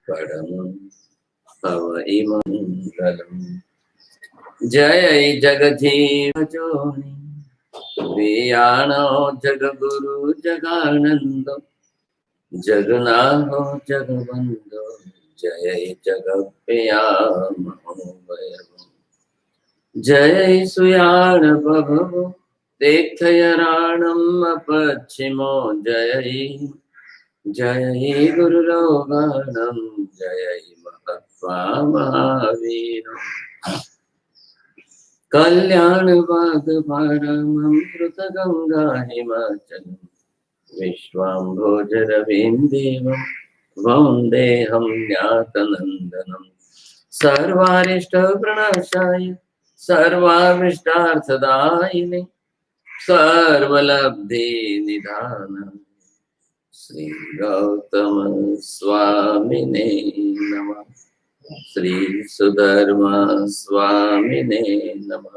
परमं पवई मंगलम। जय जगजीव जोनि वियाणो जगगुरु जगानंद जगनाहो जगवंदो जय जगप्रिया महोदय। जय सुयाण बभो तीर्थयराणम अपच्छिमो जय जय गुरुलोगानम जय महत्वा महावीर। कल्याण वाग पारमृत गंगा हिमाचल विश्वाम्भोजरविन्देवं वन्देऽहं ज्ञातनन्दनं। सर्वारिष्टप्रणाशाय सर्वाभीष्टार्थदायिने सर्वलब्धिनिधानाय श्री गौतम स्वामिने नमः। श्री सुधर्मा स्वामिने नमः।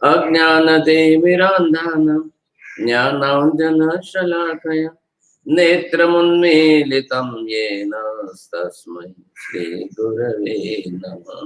अज्ञानतिमिरान्धानां ज्ञानाञ्जनशलाकया नेत्रमुन्मीलितं येन तस्मै श्रीगुरवे नमः।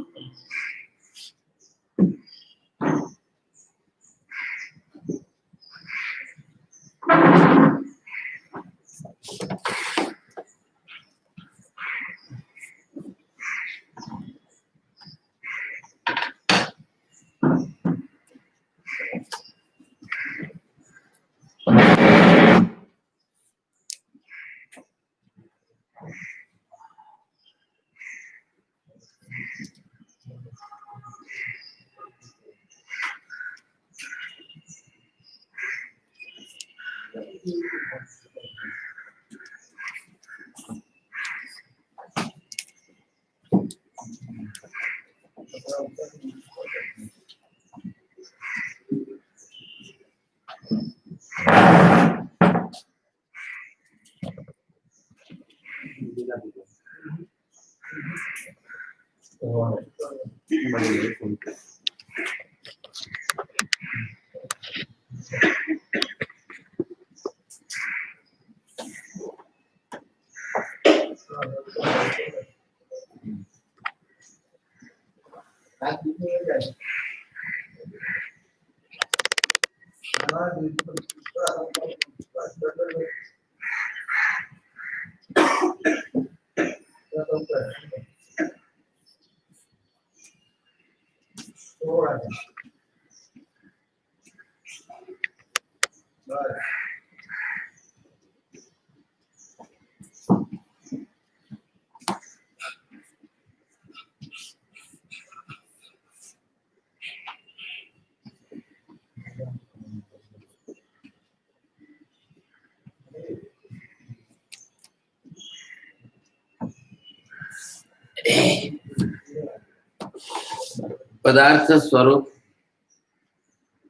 पदार्थ स्वरूप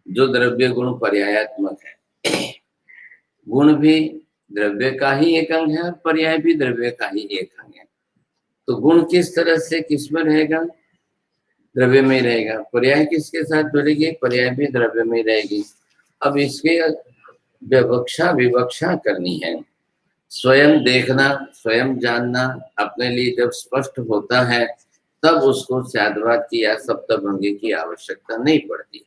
जो द्रव्य गुण पर्यायात्मक है, गुण भी द्रव्य का ही एक अंग है और पर्याय भी द्रव्य का ही एक अंग है। तो गुण किस तरह से किसमें रहेगा? द्रव्य में रहेगा। पर्याय किसके साथ जुड़ेगी? पर्याय भी द्रव्य में रहेगी। अब इसके विवक्षा करनी है। स्वयं देखना, स्वयं जानना अपने लिए जब स्पष्ट होता है तब उसको स्याद्वाद की या सप्तभंगी की आवश्यकता नहीं पड़ती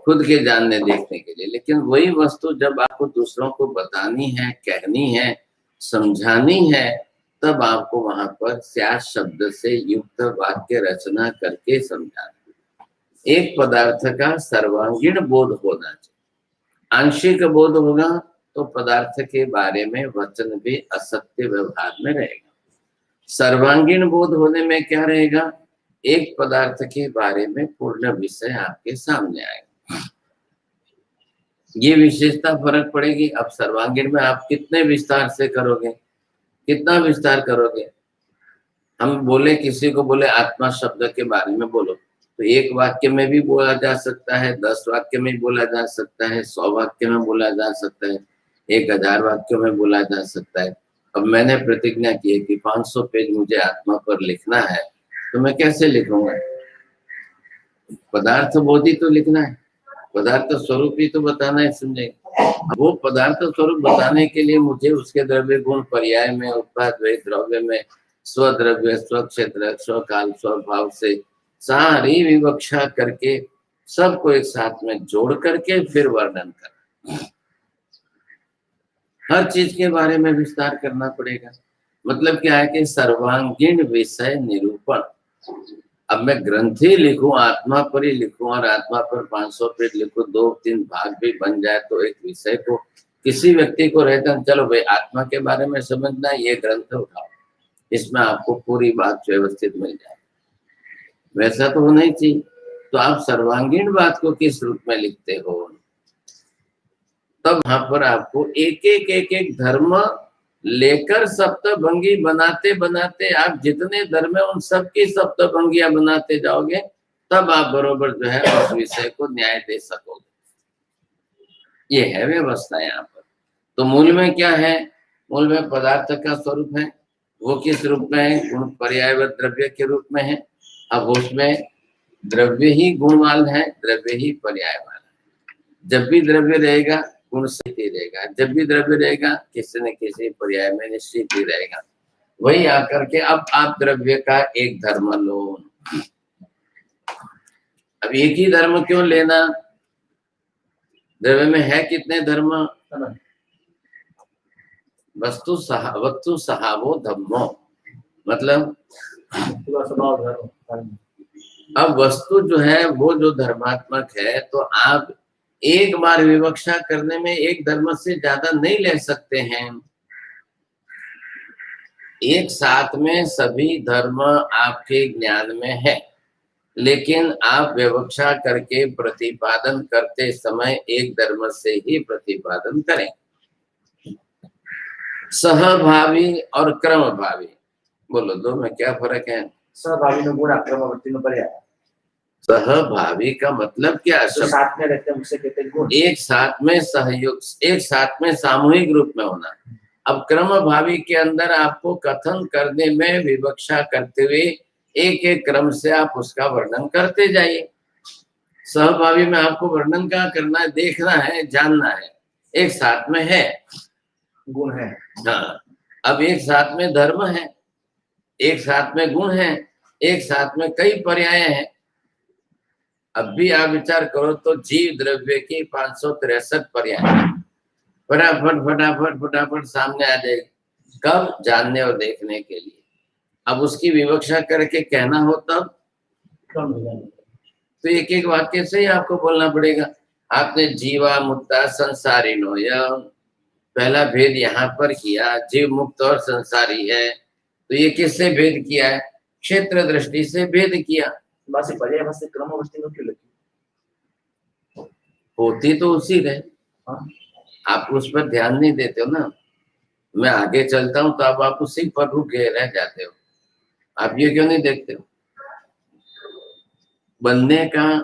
खुद के जानने देखने के लिए। लेकिन वही वस्तु जब आपको दूसरों को बतानी है, कहनी है, समझानी है, तब आपको वहां पर स्याद शब्द से युक्त वाक्य रचना करके समझाना। एक पदार्थ का सर्वांगीण बोध होना चाहिए। आंशिक बोध होगा तो पदार्थ के बारे में वचन भी असत्य व्यवहार में रहेगा। सर्वांगीण बोध होने में क्या रहेगा? एक पदार्थ के बारे में पूर्ण विषय आपके सामने आएगा। ये विशेषता फर्क पड़ेगी। अब सर्वांगीण में आप कितने विस्तार से करोगे, कितना विस्तार करोगे? हम बोले, किसी को बोले आत्मा शब्द के बारे में बोलो, तो एक वाक्य में भी बोला जा सकता है, 10 वाक्य में बोला जा सकता है, 100 वाक्य में बोला जा सकता है, 1000 वाक्यों में बोला जा सकता है। अब मैंने प्रतिज्ञा की है कि 500 पेज मुझे आत्मा पर लिखना है, तो मैं कैसे लिखूंगा? पदार्थ बोध ही तो लिखना है, पदार्थ स्वरूप ही तो बताना है, समझे? वो पदार्थ स्वरूप बताने के लिए मुझे उसके द्रव्य गुण पर्याय में, उत्पाद द्रव्य में स्वद्रव्य, स्वक्षेत्र, स्वकाल, स्वभाव से सारी विवक्षा करके सबको एक साथ में जोड़ करके फिर वर्णन करना। हर चीज के बारे में विस्तार करना पड़ेगा। मतलब क्या है कि सर्वांगीण विषय निरूपण। अब मैं ग्रंथ ही लिखूं, आत्मा पर ही लिखूं और आत्मा पर 500 पेज लिखूं, 2-3 भाग भी बन जाए तो एक विषय को किसी व्यक्ति को रहता है, चलो भाई आत्मा के बारे में समझना, ये ग्रंथ उठाओ, इसमें आपको पूरी बात व्यवस्थित मिल जाए। वैसा तो होना ही चाहिए। तो आप सर्वांगीण बात को किस रूप में लिखते हो, तब वहां पर आपको एक एक धर्म लेकर सप्तभंगी बनाते बनाते आप जितने धर्म है उन सबकी सप्तभंगियां बनाते जाओगे, तब आप बरोबर जो है उस विषय को न्याय दे सकोगे। ये है व्यवस्था यहाँ पर। तो मूल में क्या है, मूल में पदार्थ का स्वरूप है, वो किस रूप में है, गुण पर्याय व द्रव्य के रूप में है। अब उसमें द्रव्य ही गुणवान है, द्रव्य ही पर्यायवान है। जब भी द्रव्य रहेगा गुण से ही रहेगा, जब भी द्रव्य रहेगा किसी न किसी पर्याय में निश्चित ही रहेगा। वही आकर के अब आप द्रव्य का एक धर्म लो। अब एक ही धर्म क्यों लेना, द्रव्य में है कितने धर्म, वस्तु सहावो धम्मो, मतलब अब वस्तु जो है वो जो धर्मात्मक है, तो आप एक बार विवक्षा करने में एक धर्म से ज्यादा नहीं ले सकते हैं। एक साथ में सभी धर्म आपके ज्ञान में है, लेकिन आप विवक्षा करके प्रतिपादन करते समय एक धर्म से ही प्रतिपादन करें। सहभावी और क्रमभावी, बोलो दो में क्या फर्क है। सहभावी में गुण, क्रमवर्ती में पर्याय। सहभावी का मतलब क्या, तो साथ में रहते हैं उसे कहते हैं गुण। एक साथ में सहयोग, एक साथ में सामूहिक रूप में होना। अब क्रमभावी के अंदर आपको कथन करने में विवक्षा करते हुए एक एक क्रम से आप उसका वर्णन करते जाइए। सहभावी में आपको वर्णन क्या करना है, देखना है, जानना है, एक साथ में है, गुण है। हाँ, अब एक साथ में धर्म है, एक साथ में गुण है, एक साथ में कई पर्याय हैं। अब भी आप विचार करो तो जीव द्रव्य की 563 पर्याय फटाफट फटाफट फटाफट सामने आ जाएगी। कब, जानने और देखने के लिए। अब उसकी विवक्षा करके कहना हो तब तो एक एक वाक्य से ही आपको बोलना पड़ेगा। आपने जीवा मुक्ता संसारिनो, यह पहला भेद यहाँ पर किया, जीव मुक्त और संसारी है, तो ये किससे भेद किया है, क्षेत्र दृष्टि से भेद किया। बस पर्याय बस क्रमवर्ती में क्यों लिखी, होती तो उसी रहे, आप उस पर ध्यान नहीं देते हो ना। मैं आगे चलता हूं तो अब आप उसी पर रुक गए रह जाते हो, आप ये क्यों नहीं देखते हो। बनने का,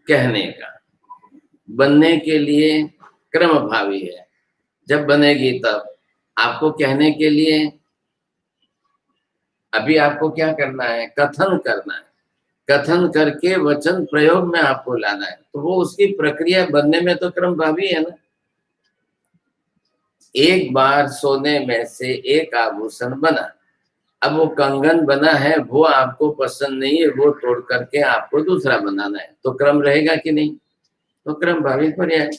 कहने का, बनने के लिए क्रम भावी है, जब बनेगी तब आपको कहने के लिए अभी आपको क्या करना है, कथन करना है, कथन करके वचन प्रयोग में आपको लाना है, तो वो उसकी प्रक्रिया बनने में तो क्रम भावी है ना। एक बार सोने में से एक आभूषण बना, अब वो कंगन बना है, वो आपको पसंद नहीं है, वो तोड़ करके आपको दूसरा बनाना है, तो क्रम रहेगा कि नहीं, तो क्रम भावी पर्याय।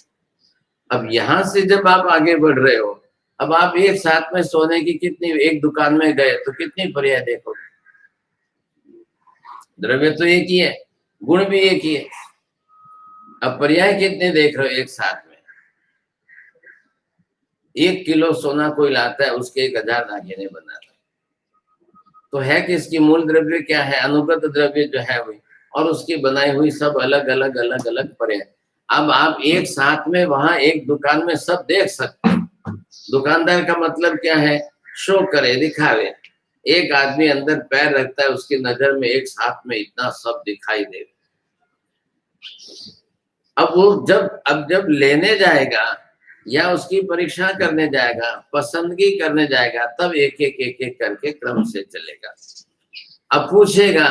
अब यहां से जब आप आगे बढ़ रहे हो, अब आप एक साथ में सोने की कितनी, एक दुकान में गए तो कितनी पर्याय देखो, द्रव्य तो एक ही है, गुण भी एक ही है, अब पर्याय कितने देख रहे हो एक साथ में। 1 किलो सोना कोई लाता है, उसके 1000 नागिने बनाता है, तो है कि इसकी मूल द्रव्य क्या है, अनुगत द्रव्य जो है वही, और उसकी बनाई हुई सब अलग अलग अलग अलग पर्याय। अब आप एक साथ में वहां एक दुकान में सब देख सकते हैं। दुकानदार का मतलब क्या है, शो करे, दिखावे। एक आदमी अंदर पैर रखता है, उसकी नजर में एक साथ में इतना सब दिखाई दे। अब वो जब लेने जाएगा या उसकी परीक्षा करने जाएगा, पसंदगी करने जाएगा, तब एक एक करके क्रम से चलेगा। अब पूछेगा,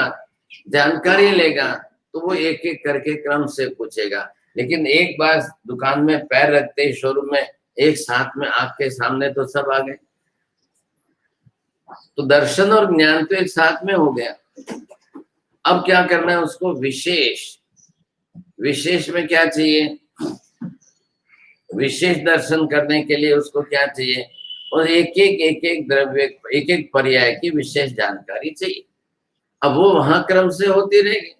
जानकारी लेगा, तो वो एक एक करके क्रम से पूछेगा। लेकिन एक बार दुकान में पैर रखते ही शोरूम में एक साथ में आपके सामने तो सब आ गए। तो दर्शन और ज्ञान तो एक साथ में हो गया। अब क्या करना है उसको? विशेष। विशेष में क्या चाहिए? विशेष दर्शन करने के लिए उसको क्या चाहिए? और एक एक द्रव्य, एक एक पर्याय की विशेष जानकारी चाहिए। अब वो वहां क्रम से होती रहेगी।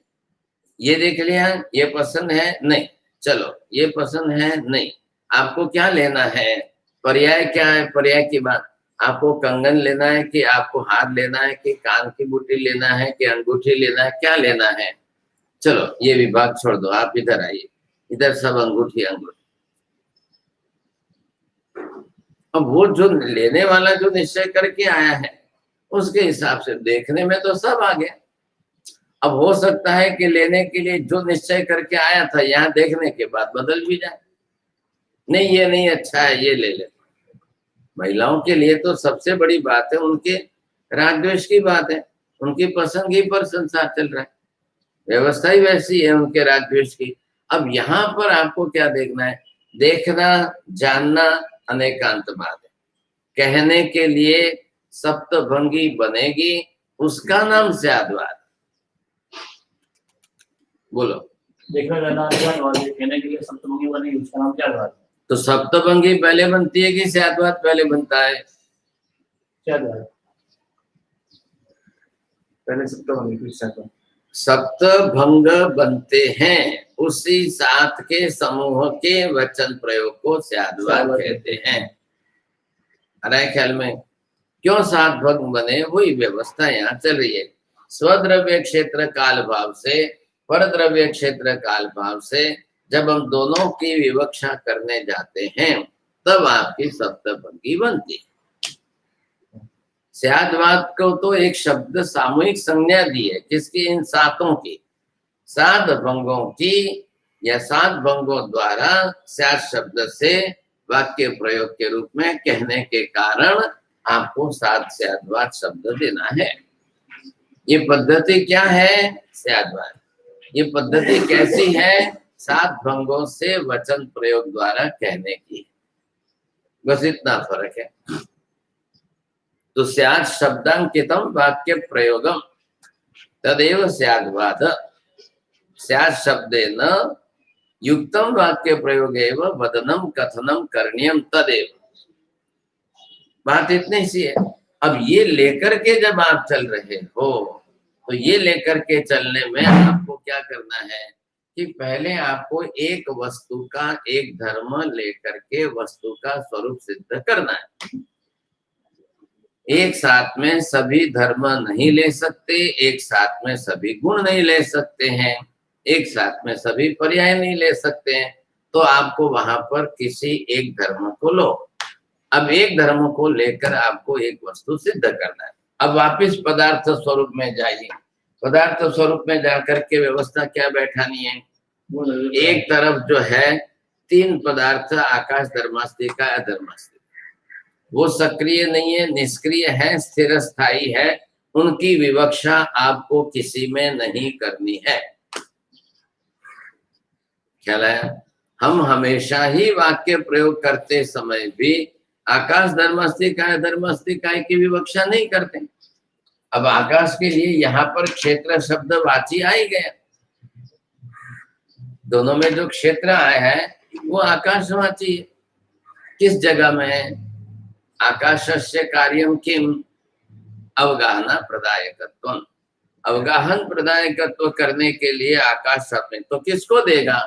ये देख लिया, ये पसंद है, नहीं, चलो ये पसंद है, नहीं, आपको क्या लेना है? पर्याय क्या है? पर्याय की बात, आपको कंगन लेना है कि आपको हार लेना है कि कान की बूटी लेना है कि अंगूठी लेना है, क्या लेना है? चलो ये विभाग छोड़ दो, आप इधर आइए, इधर सब अंगूठी अंगूठी। अब वो जो लेने वाला जो निश्चय करके आया है उसके हिसाब से देखने में तो सब आ गया। अब हो सकता है कि लेने के लिए जो निश्चय करके आया था यहाँ देखने के बाद बदल भी जाए, नहीं ये नहीं अच्छा है, ये ले ले। महिलाओं के लिए तो सबसे बड़ी बात है उनके राग द्वेष की बात है, उनकी पसंद ही पर संसार चल रहा है, व्यवस्था ही वैसी है उनके राग द्वेष की। अब यहाँ पर आपको क्या देखना है? देखना जानना अनेकांतवाद है। कहने के लिए सप्तभंगी बनेगी, उसका नाम स्याद्वाद। बोलो। देखना ज्यादा और कहने के लिए सप्तभंगी बनेगी, उसका नाम क्या बात है? तो सप्तभंगी पहले बनती है कि स्याद्वाद पहले बनता है? क्या बात? पहले सप्तभंगी फिर स्याद्वाद। सप्तभंग बनते हैं, उसी सात के समूह के वचन प्रयोग को स्याद्वाद कहते हैं। अरे ख्याल में क्यों सात भंग बने? वही व्यवस्था यहाँ चल रही है। स्वद्रव्य क्षेत्र काल भाव से, परद्रव्य क्षेत्र काल भाव से जब हम दोनों की विवक्षा करने जाते हैं तब आपकी सप्तभंगी बनती है। स्याद्वाद को तो एक शब्द सामूहिक संज्ञा दी है, किसकी? इन सातों की, सात भंगों की, या सात भंगों द्वारा स्याद शब्द से वाक्य प्रयोग के रूप में कहने के कारण आपको सात स्याद्वाद शब्द देना है। ये पद्धति क्या है? स्याद्वाद। ये पद्धति कैसी है? सात भंगों से वचन प्रयोग द्वारा कहने की, बस इतना फर्क है। तो स्याद शब्दांकितम वाक्य प्रयोगम तदेव स्याद्वाद। स्याद शब्देन युक्तम वाक्य प्रयोगेव वदनम कथनम करणीयम तदेव। बात इतनी सी है। अब ये लेकर के जब आप चल रहे हो तो ये लेकर के चलने में आपको क्या करना है कि पहले आपको एक वस्तु का एक धर्म लेकर के वस्तु का स्वरूप सिद्ध करना है। एक साथ में सभी धर्म नहीं ले सकते, एक साथ में सभी गुण नहीं ले सकते हैं, एक साथ में सभी पर्याय नहीं ले सकते हैं। तो आपको वहां पर किसी एक धर्म को लो। अब एक धर्म को लेकर आपको एक वस्तु सिद्ध करना है। अब वापिस पदार्थ स्वरूप में जाइए। पदार्थ स्वरूप में जाकर के व्यवस्था क्या बैठानी है? एक तरफ जो है तीन पदार्थ, आकाश, धर्मास्तिका, अधर्मास्तिका, वो सक्रिय नहीं है, निष्क्रिय है, स्थिर स्थायी है, उनकी विवक्षा आपको किसी में नहीं करनी है। ख्याल है? हम हमेशा ही वाक्य प्रयोग करते समय भी आकाश, धर्मास्तिका, धर्मास्तिका की विवक्षा नहीं करते। अब आकाश के लिए यहाँ पर क्षेत्र शब्द वाची आ ही गया, दोनों में जो क्षेत्र आया है वो आकाशवाची है। किस जगह में? आकाशस्य कार्यम किम अवगाहना प्रदायकत्वम। अवगाहन प्रदायकत्व करने के लिए आकाश शब्द, तो किसको देगा?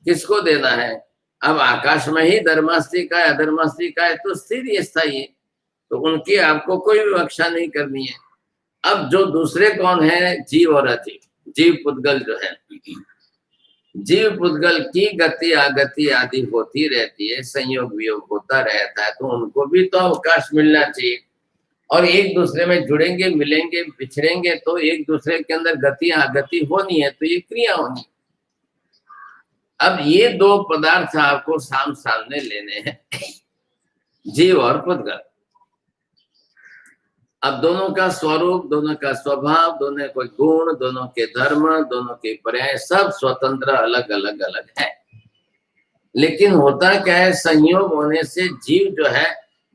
किसको देना है? अब आकाश में ही धर्मास्तिका है, अधर्मास्तिका है, तो स्थिर स्थायी है, तो उनकी आपको कोई विवक्षा नहीं करनी है। अब जो दूसरे कौन है? जीव और अजीव। जीव पुद्गल जो है, जीव पुद्गल की गति आगति आदि होती रहती है, संयोग वियोग होता रहता है, तो उनको भी तो अवकाश मिलना चाहिए। और एक दूसरे में जुड़ेंगे, मिलेंगे, बिछड़ेंगे तो एक दूसरे के अंदर गति आगति होनी है, तो ये क्रिया होनी। अब ये दो पदार्थ आपको सामने लेने हैं, जीव और पुद्गल। अब दोनों का स्वरूप, दोनों का स्वभाव, दोनों के गुण, दोनों के धर्म, दोनों के पर्याय सब स्वतंत्र अलग अलग अलग है। लेकिन होता क्या है? संयोग होने से जीव जो है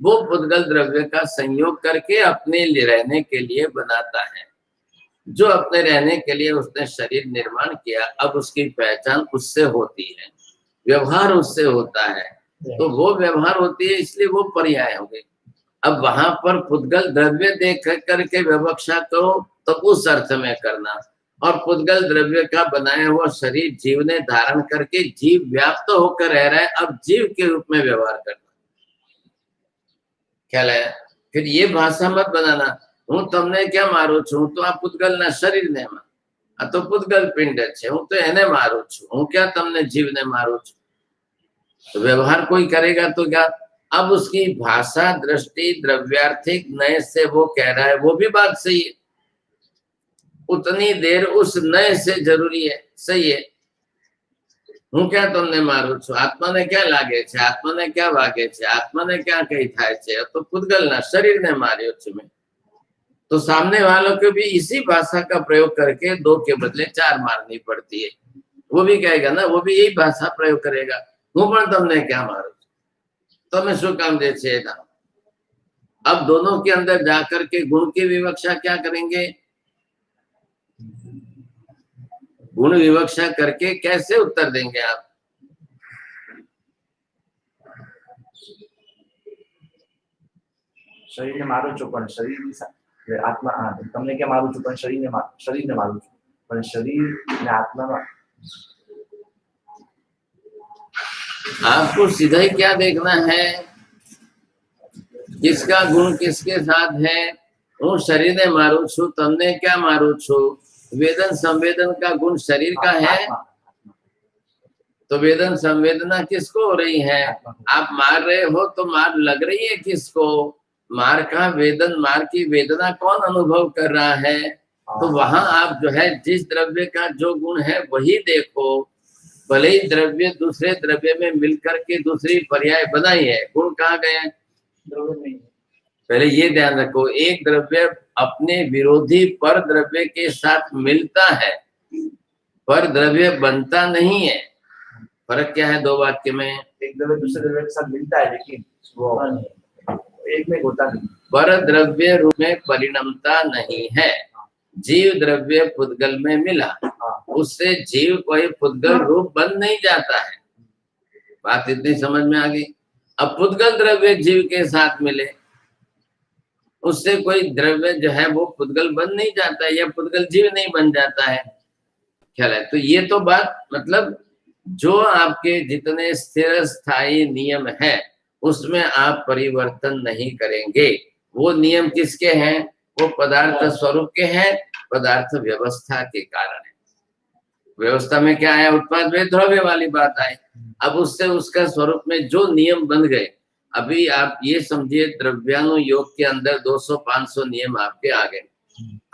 वो पुद्गल द्रव्य का संयोग करके अपने लिए रहने के लिए बनाता है। जो अपने रहने के लिए उसने शरीर निर्माण किया, अब उसकी पहचान उससे होती है, व्यवहार उससे होता है, तो वो व्यवहार होती है, इसलिए वो पर्याय हो गई। अब वहां पर पुद्गल द्रव्य देख करके विवक्षा करो तो उस अर्थ में करना, और पुद्गल द्रव्य का बनाया हुआ शरीर जीव ने धारण करके जीव व्याप्त होकर रह रहा है, अब जीव के रूप में व्यवहार करना। ख्याल है? फिर ये भाषा मत बनाना, हूँ तमने क्या मारू छू, तो आप पुद्गल ना शरीर ने मार, आ तो पुद्गल पिंड छे, हूँ तो एने मारू छू, हूँ क्या तमने जीव ने मारू छू। तो व्यवहार कोई करेगा तो क्या, अब उसकी भाषा दृष्टि द्रव्यार्थिक नए से वो कह रहा है, वो भी बात सही है, उतनी देर उस नए से जरूरी है, सही है। हूँ क्या तुमने मारू छो, आत्मा ने क्या लागे छे, आत्मा ने क्या वागे छे, आत्मा ने क्या कही थाय छे, तो पुद्गल ना शरीर ने मार्यो छे में। तो सामने वालों को भी इसी भाषा का प्रयोग करके 2 के बदले 4 मारनी पड़ती है। वो भी कहेगा ना, वो भी यही भाषा प्रयोग करेगा, हूँ पण तुमने क्या मारू, तुम्हें शू काम दे छे ना। अब दोनों के अंदर जाकर के गुण की विवक्षा क्या करेंगे, गुण विवक्षा करके कैसे उत्तर देंगे आप। शरीर ने मारो छो पण शरीर आत्मा तमने क्या मारू छो पण शरीर ने मारू छो पण शरीर ने आत्मा में। आपको सीधा ही क्या देखना है, किसका गुण किसके साथ है। हूँ शरीर ने मारू छू, तमने क्या मारू छू, वेदन संवेदन का गुण शरीर का है, तो वेदन संवेदना किसको हो रही है, आप मार रहे हो तो मार लग रही है किसको, मार का वेदन, मार की वेदना कौन अनुभव कर रहा है। तो वहां आप जो है जिस द्रव्य का जो गुण है वही देखो, भले ही द्रव्य दूसरे द्रव्य में मिलकर के दूसरी पर्याय बनाई है, गुण कहाँ गए, पहले ये ध्यान रखो, एक द्रव्य अपने विरोधी पर द्रव्य के साथ मिलता है, पर द्रव्य बनता नहीं है। फर्क क्या है 2 वाक्य में, एक द्रव्य दूसरे द्रव्य के साथ मिलता है लेकिन वो एक में होता नहीं, पर द्रव्य रूप में परिणमता नहीं है। जीव द्रव्य पुद्गल में मिला, उससे जीव कोई पुद्गल रूप बन नहीं जाता है। बात इतनी समझ में आ गई। अब पुद्गल द्रव्य जीव के साथ मिले, उससे कोई द्रव्य जो है वो पुद्गल बन नहीं जाता है, या पुद्गल जीव नहीं बन जाता है। ख्याल है? तो ये तो बात, मतलब जो आपके जितने स्थिर स्थायी नियम है उसमें आप परिवर्तन नहीं करेंगे। वो नियम किसके हैं, वो पदार्थ स्वरूप के हैं, पदार्थ व्यवस्था के कारण है। व्यवस्था में क्या है, उत्पाद वे द्रव्य वाली बात आई। अब उससे उसका स्वरूप में जो नियम बन गए, अभी आप ये समझिए द्रव्यानुयोग के अंदर 200-500 नियम आपके आ गए,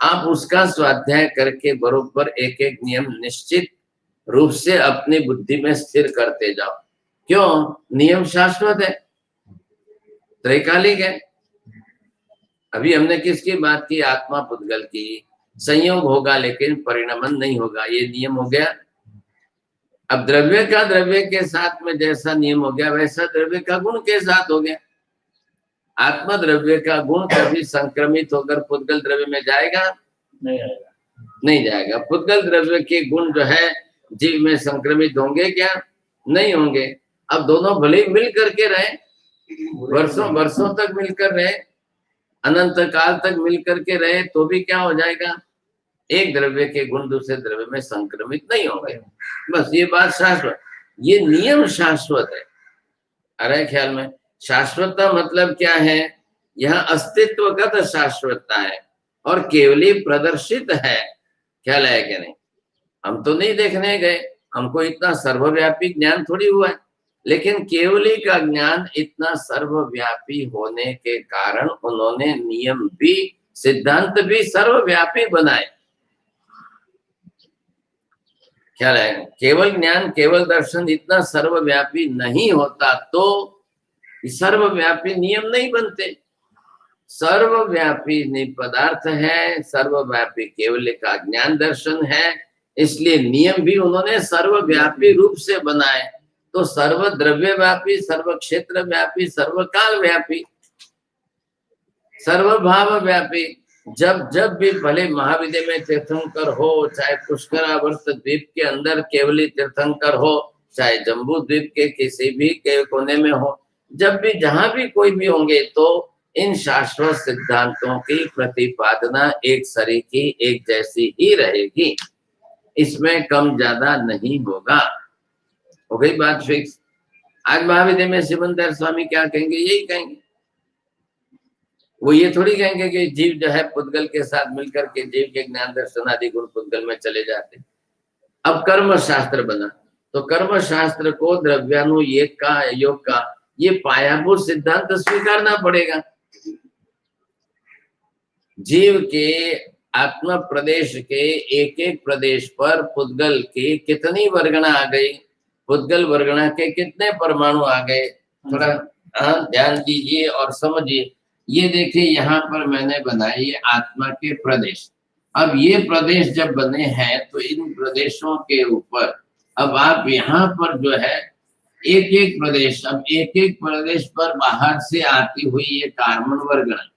आप उसका स्वाध्याय करके बरोबर एक एक नियम निश्चित रूप से अपनी बुद्धि में स्थिर करते जाओ। क्यों, नियम शाश्वत है, त्रैकालिक है। अभी हमने किसकी बात की, आत्मा पुद्गल की, संयोग होगा लेकिन परिणमन नहीं होगा, ये नियम हो गया। अब द्रव्य का द्रव्य के साथ में जैसा नियम हो गया, वैसा द्रव्य का गुण के साथ हो गया। आत्मा द्रव्य का गुण कभी संक्रमित होकर पुद्गल द्रव्य में जाएगा, नहीं जाएगा। पुद्गल द्रव्य के गुण जो है जीव में संक्रमित होंगे क्या, नहीं होंगे। अब दोनों भले मिल करके रहे, वर्षों तक मिलकर रहे, अनंत काल तक मिल करके रहे, तो भी क्या हो जाएगा, एक द्रव्य के गुण दूसरे द्रव्य में संक्रमित नहीं होंगे। बस ये बात शाश्वत, ये नियम शाश्वत है। अरे ख्याल में, शाश्वतता मतलब क्या है, यहाँ अस्तित्वगत शाश्वतता है और केवली प्रदर्शित है। ख्याल है कि नहीं, हम तो नहीं देखने गए, हमको इतना सर्वव्यापी ज्ञान थोड़ी हुआ है, लेकिन केवली का ज्ञान इतना सर्वव्यापी होने के कारण उन्होंने नियम भी, सिद्धांत भी सर्वव्यापी बनाए। ख्याल है, केवल ज्ञान केवल दर्शन इतना सर्वव्यापी नहीं होता तो सर्वव्यापी नियम नहीं बनते। सर्वव्यापी पदार्थ है, सर्वव्यापी केवल का ज्ञान दर्शन है, इसलिए नियम भी उन्होंने सर्वव्यापी रूप से बनाए। तो सर्व द्रव्य व्यापी, सर्व क्षेत्र व्यापी, सर्वकाल व्यापी, सर्वभाव व्यापी। जब जब भी भले महाविद्य में तीर्थंकर हो, चाहे पुष्करावर्त द्वीप के अंदर केवली तीर्थंकर हो, चाहे जम्बू द्वीप के किसी भी के कोने में हो, जब भी जहां भी कोई भी होंगे तो इन शाश्वत सिद्धांतों की प्रतिपादना एक सरीकी एक जैसी ही रहेगी, इसमें कम ज्यादा नहीं होगा। हो गई बात फिक्स। आज महाविद्य में सिमंदर स्वामी क्या कहेंगे? यही कहेंगे। वो ये थोड़ी कहेंगे कि जीव जो है पुद्गल के साथ मिलकर के जीव के ज्ञान दर्शन आदि गुण पुद्गल में चले जाते। अब कर्म शास्त्र बना तो कर्म शास्त्र को द्रव्यानुयोग का योग का ये पायाभूत सिद्धांत स्वीकारना पड़ेगा। जीव के आत्म प्रदेश के एक एक प्रदेश पर पुद्गल की कितनी वर्गणा आ गई, पुद्गल वर्गणा के कितने परमाणु आ गए, थोड़ा ध्यान दीजिए और समझिए। ये देखिए यहाँ पर मैंने बनाई ये आत्मा के प्रदेश। अब ये प्रदेश जब बने हैं तो इन प्रदेशों के ऊपर अब आप यहाँ पर जो है एक एक प्रदेश, अब एक एक प्रदेश पर बाहर से आती हुई ये कार्बन वर्गणा,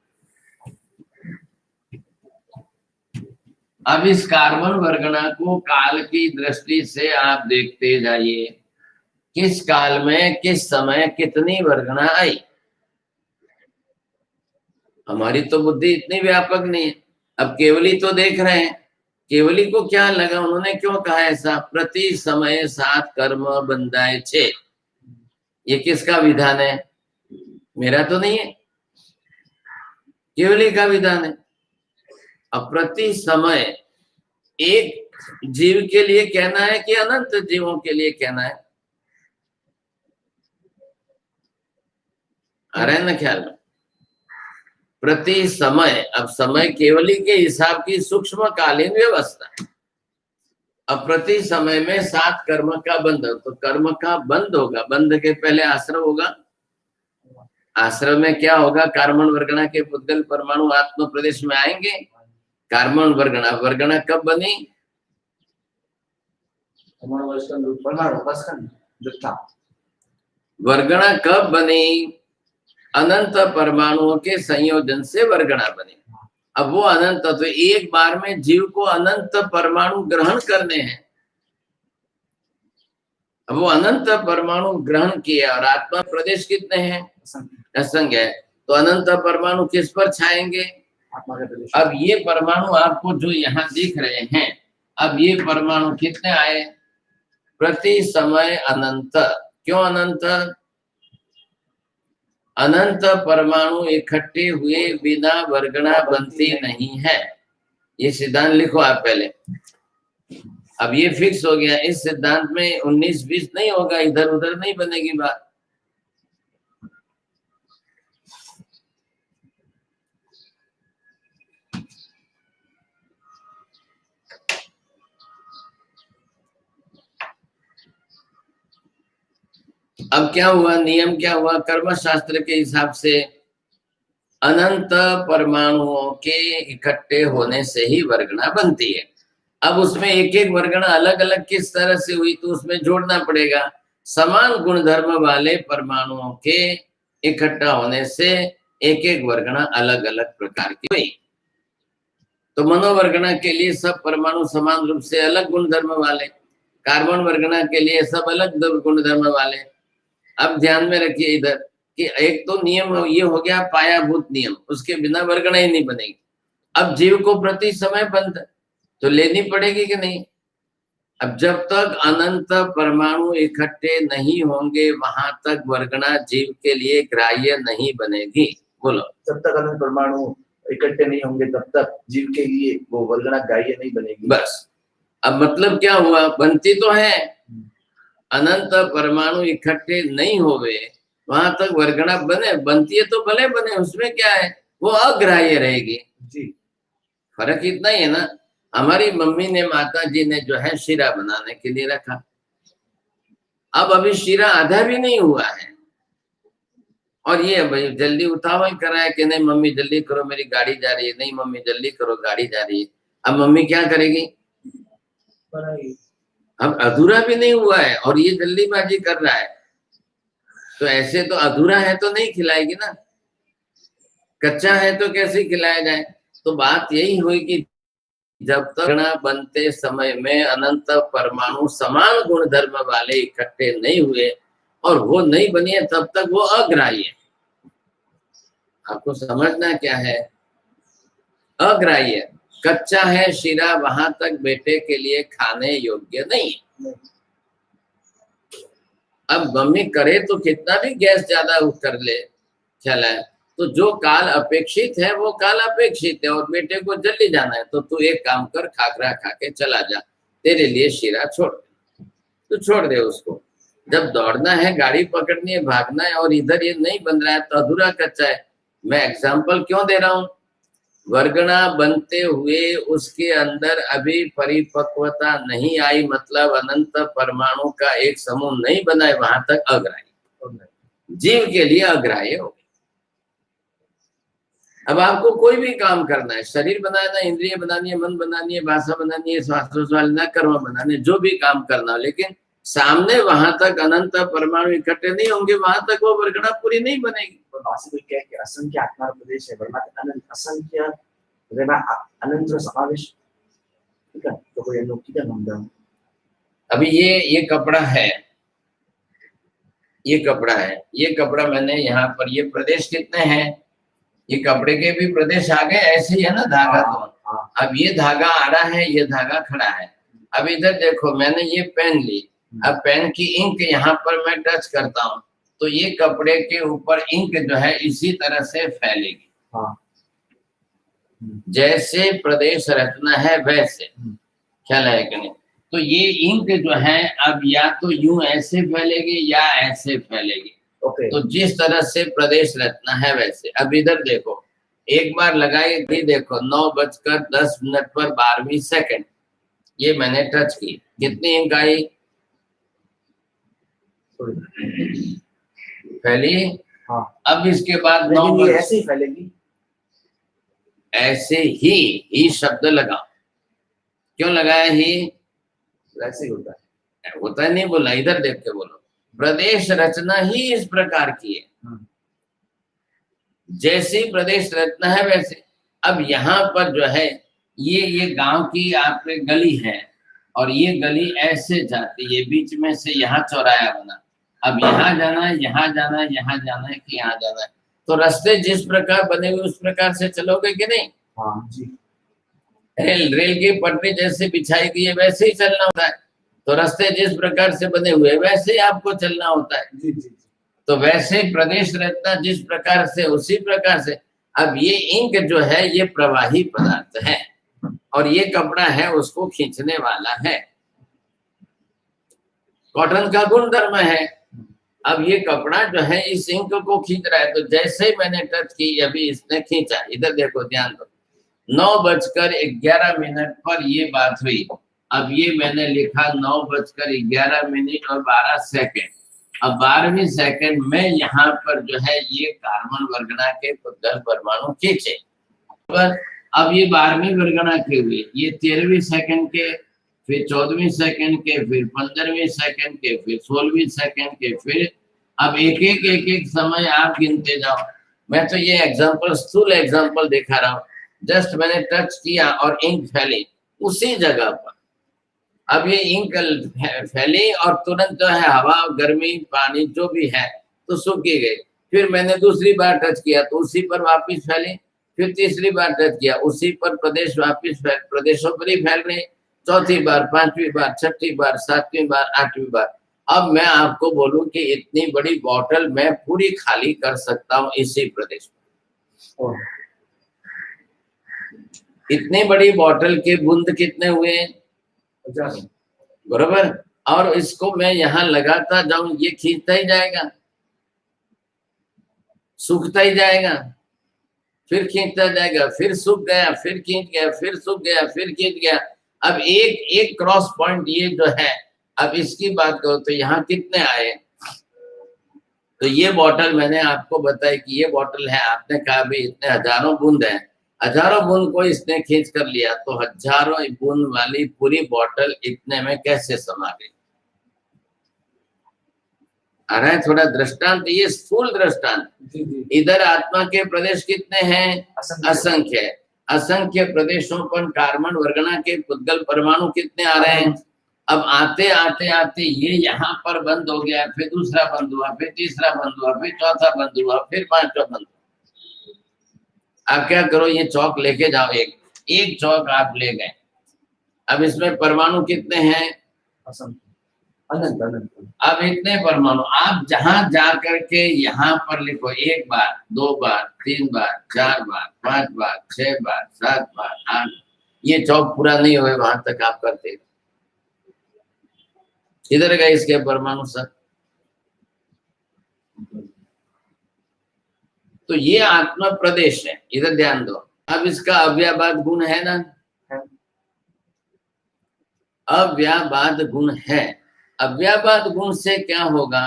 अब इस कार्बन वर्गणा को काल की दृष्टि से आप देखते जाइए, किस काल में किस समय कितनी वर्गणा आई। हमारी तो बुद्धि इतनी व्यापक नहीं है। अब केवली तो देख रहे हैं, केवली को क्या लगा, उन्होंने क्यों कहा ऐसा? प्रति समय 7 कर्म बंधाए 6। ये किसका विधान है? मेरा तो नहीं है, केवली का विधान है। अब प्रति समय एक जीव के लिए कहना है कि अनंत जीवों के लिए कहना है? आ रहा है ना ख्याल में? प्रति समय, अब समय केवली के हिसाब की सूक्ष्म कालीन व्यवस्था। अब प्रति समय में 7 कर्म का बंध, तो कर्म का बंध होगा, बंध के पहले आश्रव होगा। आश्रव में क्या होगा? कार्बन वर्गणा के पुद्गल परमाणु आत्म प्रदेश में आएंगे। कार्बन वर्गणा, वर्गणा कब बनी? वर्गणा कब बनी? अनंत परमाणुओं के संयोजन से वर्गणा बनी। अब वो अनंत, तो एक बार में जीव को अनंत परमाणु ग्रहण करने हैं। अब वो अनंत परमाणु ग्रहण किए और आत्मा प्रदेश कितने हैं? असंख्य है। तो अनंत परमाणु किस पर छाएंगे? अब ये परमाणु आपको जो यहाँ दिख रहे हैं, अब ये परमाणु कितने आए? प्रति समय अनंत। क्यों अनंत? अनंत परमाणु इकट्ठे हुए बिना वर्गणा बनती नहीं है। ये सिद्धांत लिखो आप पहले। अब ये फिक्स हो गया, इस सिद्धांत में 19-20 नहीं होगा, इधर उधर नहीं बनेगी बात। अब क्या हुआ? नियम क्या हुआ? कर्म शास्त्र के हिसाब से अनंत परमाणुओं के इकट्ठे होने से ही वर्गणा बनती है। अब उसमें एक एक वर्गणा अलग अलग किस तरह से हुई, तो उसमें जोड़ना पड़ेगा। समान गुणधर्म वाले परमाणुओं के इकट्ठा होने से एक एक वर्गणा अलग अलग प्रकार की हुई। तो मनोवर्गणा के लिए सब परमाणु समान रूप से अलग गुणधर्म वाले, कार्बन वर्गणा के लिए सब अलग गुणधर्म वाले। अब ध्यान में रखिए इधर कि एक तो नियम ये हो गया पायाभूत नियम, उसके बिना वर्गणा ही नहीं बनेगी। अब जीव को प्रति समय बंध तो लेनी पड़ेगी कि नहीं? अब जब तक अनंत परमाणु इकट्ठे नहीं होंगे वहां तक वर्गणा जीव के लिए ग्राह्य नहीं बनेगी। बोलो। जब तक अनंत परमाणु इकट्ठे नहीं होंगे तब तक जीव के लिए वो वर्गणा ग्राह्य नहीं बनेगी। बस। अब मतलब क्या हुआ? बनती तो है, अनंत परमाणु इकट्ठे नहीं होवे वहां तक वर्गणा बने, बनती है तो भले बने, उसमें क्या है, वो अग्राह्य रहेगी जी। फर्क इतना ही है ना। हमारी मम्मी ने, माता जी ने जो है शीरा बनाने के लिए रखा, अब अभी शीरा आधा भी नहीं हुआ है और ये भाई जल्दी उतावल कराए कि नहीं मम्मी जल्दी करो मेरी गाड़ी जा रही है, नहीं मम्मी जल्दी करो गाड़ी जा रही है। अब मम्मी क्या करेगी? अब अधूरा भी नहीं हुआ है और ये जल्दीबाजी कर रहा है, तो ऐसे तो अधूरा है तो नहीं खिलाएगी ना। कच्चा है तो कैसे खिलाया जाए? तो बात यही हुई कि जब तक कण बनते समय में अनंत परमाणु समान गुण धर्म वाले इकट्ठे नहीं हुए और वो नहीं बनी है, तब तक वो अग्राह्य है। आपको समझना क्या है? अग्राह्य, कच्चा है शीरा, वहां तक बेटे के लिए खाने योग्य नहीं है। अब मम्मी करे तो कितना भी गैस ज्यादा कर ले चलाए, तो जो काल अपेक्षित है वो काल अपेक्षित है, और बेटे को जल्दी जाना है तो तू एक काम कर, खाकरा खा के चला जा, तेरे लिए शीरा छोड़ दे, तू छोड़ दे उसको। जब दौड़ना है, गाड़ी पकड़नी है, भागना है, और इधर ये नहीं बन रहा है तो अधूरा कच्चा है। मैं एग्जाम्पल क्यों दे रहा हूँ? वर्गणा बनते हुए उसके अंदर अभी परिपक्वता नहीं आई, मतलब अनंत परमाणु का एक समूह नहीं बना है, वहां तक अग्राह्य, जीव के लिए अग्राह्य हो। अब आपको कोई भी काम करना है, शरीर बनाना, इंद्रिय बनानी है, मन बनानी है, भाषा बनानी है, स्वास्थ्य कर्म बनाने, जो भी काम करना हो, लेकिन सामने वहां तक अनंत परमाणु इकट्ठे नहीं होंगे, वहां तक वो वर्गणा पूरी नहीं बनेगी। तो भाषा कोई कहे कि असंख्य आत्मा प्रदेश है, वरना अनंत असंख्य रहना अनंत समावेश, ठीक है? तो कोई लोग क्या मानते हैं? अभी ये कपड़ा है, ये कपड़ा है, ये कपड़ा मैंने यहाँ पर, ये प्रदेश कितने हैं? ये कपड़े के भी प्रदेश आ गए, ऐसे ही है ना धागा तो। अब ये धागा आ रहा है, ये धागा खड़ा है। अब इधर देखो, मैंने ये पेन ली, अब पेन की इंक यहाँ पर मैं टच करता हूँ तो ये कपड़े के ऊपर इंक जो है इसी तरह से फैलेगी। जैसे प्रदेश रचना है वैसे, ख्याल है कि नहीं? तो ये इंक जो है अब या तो यूं ऐसे फैलेगी या ऐसे फैलेगी। तो जिस तरह से प्रदेश रचना है वैसे। अब इधर देखो, एक बार लगाई थी, देखो 9:10 पर 12वीं सेकंड, ये मैंने टच की, कितनी इंक आई? फैली। अब इसके बाद 9 ऐसे ही फैलेगी, ऐसे ही शब्द लगाओ। क्यों लगाया ही? ऐसे ही होता है, होता नहीं बोला, इधर देख के बोलो। प्रदेश रचना ही इस प्रकार की है, जैसे प्रदेश रचना है वैसे। अब यहाँ पर जो है ये गांव की आपके गली है, और ये गली ऐसे जाती है, बीच में से यहाँ चौराया बना। अब यहाँ जाना है, यहाँ जाना है, यहाँ जाना है कि यहाँ जाना है, तो रास्ते जिस प्रकार बने हुए उस प्रकार से चलोगे कि नहीं? हाँ जी। रेल की पटरी जैसे बिछाई गई है वैसे ही चलना होता है, तो रास्ते जिस प्रकार से बने हुए वैसे ही आपको चलना होता है। जी जी। तो वैसे प्रदेश रचना जिस प्रकार से उसी प्रकार से। अब ये इंक जो है ये प्रवाही पदार्थ है, और ये कपड़ा है उसको खींचने वाला है, कॉटन का गुण धर्म है। अब ये कपड़ा जो है इस इंक को खींच रहा है, तो जैसे ही मैंने टच की अभी इसने खींचा, इधर देखो ध्यान दो, 9:11 पर ये बात हुई। अब ये मैंने लिखा 9:11 और 12 सेकंड। अब 12वीं सेकंड में यहाँ पर जो है ये कार्बन वर्गणा के 10 परमाणु खींचे, पर अब ये 12वीं वर्गणा के हुए, ये 13वीं सेकंड के, फिर 14वीं सेकंड के, फिर 15वीं सेकंड के, फिर 16वीं सेकंड के, फिर अब एक समय आप गिनते जाओ। मैं तो ये एग्जाम्पल, स्थूल एग्जाम्पल दिखा रहा हूँ। जस्ट मैंने टच किया और इंक फैली उसी जगह पर। अब ये इंक फैली और तुरंत जो है हवा, गर्मी, पानी जो भी है तो सूखी गई। फिर मैंने दूसरी बार टच किया तो उसी पर वापिस फैली, फिर तीसरी बार टच किया उसी पर प्रदेश वापिस प्रदेशों पर ही फैल रही, चौथी बार, 5वीं बार, 6ठी बार, 7वीं बार, 8वीं बार। अब मैं आपको बोलूं कि इतनी बड़ी बॉटल मैं पूरी खाली कर सकता हूँ इसी प्रदेश में। इतनी बड़ी बॉटल के बूंद कितने हुए? बरोबर। और इसको मैं यहाँ लगाता जाऊं, ये खींचता ही जाएगा, सूखता ही जाएगा, फिर खींचता जाएगा, फिर सूख गया, फिर खींच गया, फिर सूख गया, फिर खींच गया। अब एक क्रॉस पॉइंट ये जो है, अब इसकी बात करो तो यहाँ कितने आए? तो ये बॉटल मैंने आपको बताया कि ये बॉटल है, आपने कहा भी इतने हजारों बूंद है, हजारों बूंद को इसने खींच कर लिया, तो हजारों बूंद वाली पूरी बॉटल इतने में कैसे समा गई? आ रहा है थोड़ा दृष्टांत, ये स्थूल दृष्टांत। जी जी इधर आत्मा के प्रदेश कितने हैं? असंख्य असंख्य है। असंख्य प्रदेशों पर कार्बन वर्गना के पुद्गल परमाणु कितने आ रहे हैं? अब आते आते आते ये यहाँ पर बंद हो गया, फिर दूसरा बंद हुआ, फिर तीसरा बंद हुआ, फिर चौथा बंद हुआ, फिर पांचवा बंद हुआ। आप क्या करो, ये चौक लेके जाओ, एक चौक आप ले गए। अब इसमें परमाणु कितने हैं? असंख्य अनंत अनंत अब इतने परमाणु आप जहां जा करके यहाँ पर लिखो, 1 बार, 2 बार, 3 बार, 4 बार, 5 बार, 6 बार, 7 बार, 8, ये चौक पूरा नहीं हुए वहां तक आप करते। किधर गए इसके परमाणु सब? तो ये आत्मा प्रदेश है, इधर ध्यान दो। अब इसका अव्याबाद गुण है ना? अव्याबाद गुण है। अव्याबाद गुण से क्या होगा,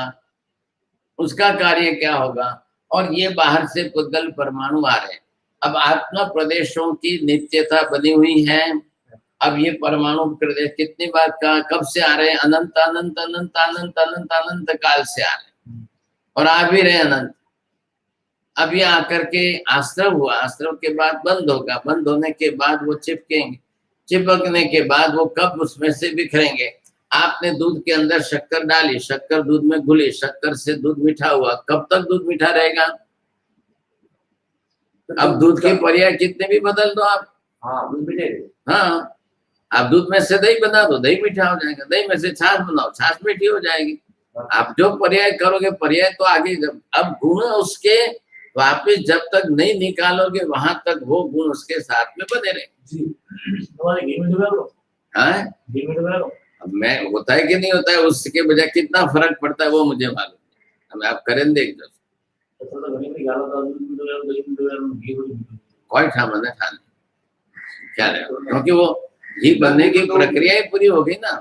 उसका कार्य क्या होगा? और ये बाहर से पुद्गल परमाणु आ रहे हैं। अब आत्मा प्रदेशों की नित्यता बनी हुई है। अब ये परमाणु प्रदेश कितनी बार का कब से आ रहे हैं? अनंत अनंत अनंत अनंत अनंत अनंत काल से आ रहे हैं और आ भी रहे अनंत। अब ये आकर के आश्रव हुआ, आश्रव के बाद बंद होगा, बंद होने के बाद वो चिपकेंगे, चिपकने के बाद वो कब उसमें से बिखरेंगे। आपने दूध के अंदर शक्कर डाली, शक्कर दूध में घुली, शक्कर से दूध मीठा हुआ, कब तक दूध मीठा रहेगा? अब दूध के पर्याय कितने भी बदल दो आप, हाँ दूध मीठे हाँ, आप दूध में से दही बना दो, दही मीठा हो जाएगा, दही में से छाछ बनाओ, छाछ मीठी हो जाएगी। आप जो पर्याय करोगे, पर्याय तो आगे अब गुण उसके वापिस जब तक नहीं निकालोगे वहां तक वो गुण उसके साथ में बने रहे। जी हमारे घी में डुबा लो, हाँ, घी में डुबा लो। अब मैं होता है कि नहीं होता है, उसके बजाय कितना फर्क पड़ता है वो मुझे मालूम है। अब आप करें देख दो, तो घी में डालो तो दूध में डुबा लो, दही में डुबा लो, घी में डुबा लो। कोई ठाम ना खाने क्या रहे, क्योंकि वो घी बनने की प्रक्रिया ही पूरी हो गई ना।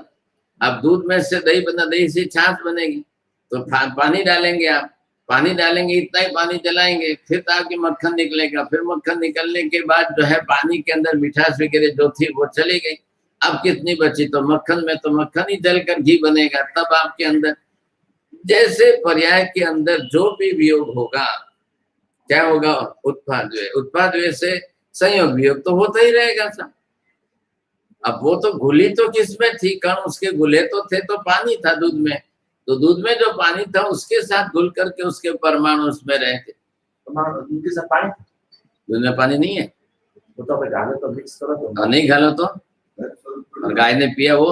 अब दूध में से दही बना, दही से छाछ बनेगी, तो पानी डालेंगे, आप पानी डालेंगे, इतना ही पानी जलाएंगे, फिर ताकि मक्खन निकलेगा, फिर मक्खन निकलने के बाद जो है पानी के अंदर मिठास वगैरह जो थी वो चली गई। अब कितनी बची? तो मक्खन में तो मक्खन ही जलकर घी बनेगा। तब आपके अंदर जैसे पर्याय के अंदर जो भी वियोग होगा, क्या होगा? उत्पाद व्यय, उत्पाद व्यय से संयोग वियोग तो होता ही रहेगा सब। अब वो तो घुली तो किसमें थी? कण उसके घुले तो थे, तो पानी था दूध में, तो दूध में जो पानी था उसके साथ घुल करके उसके परमाणु उसमें रहे थे। दूध के साथ पानी, दूध में पानी नहीं है, वो तो आप डालो तो मिक्स करो तो और नहीं घालो तो, और गाय ने पिया वो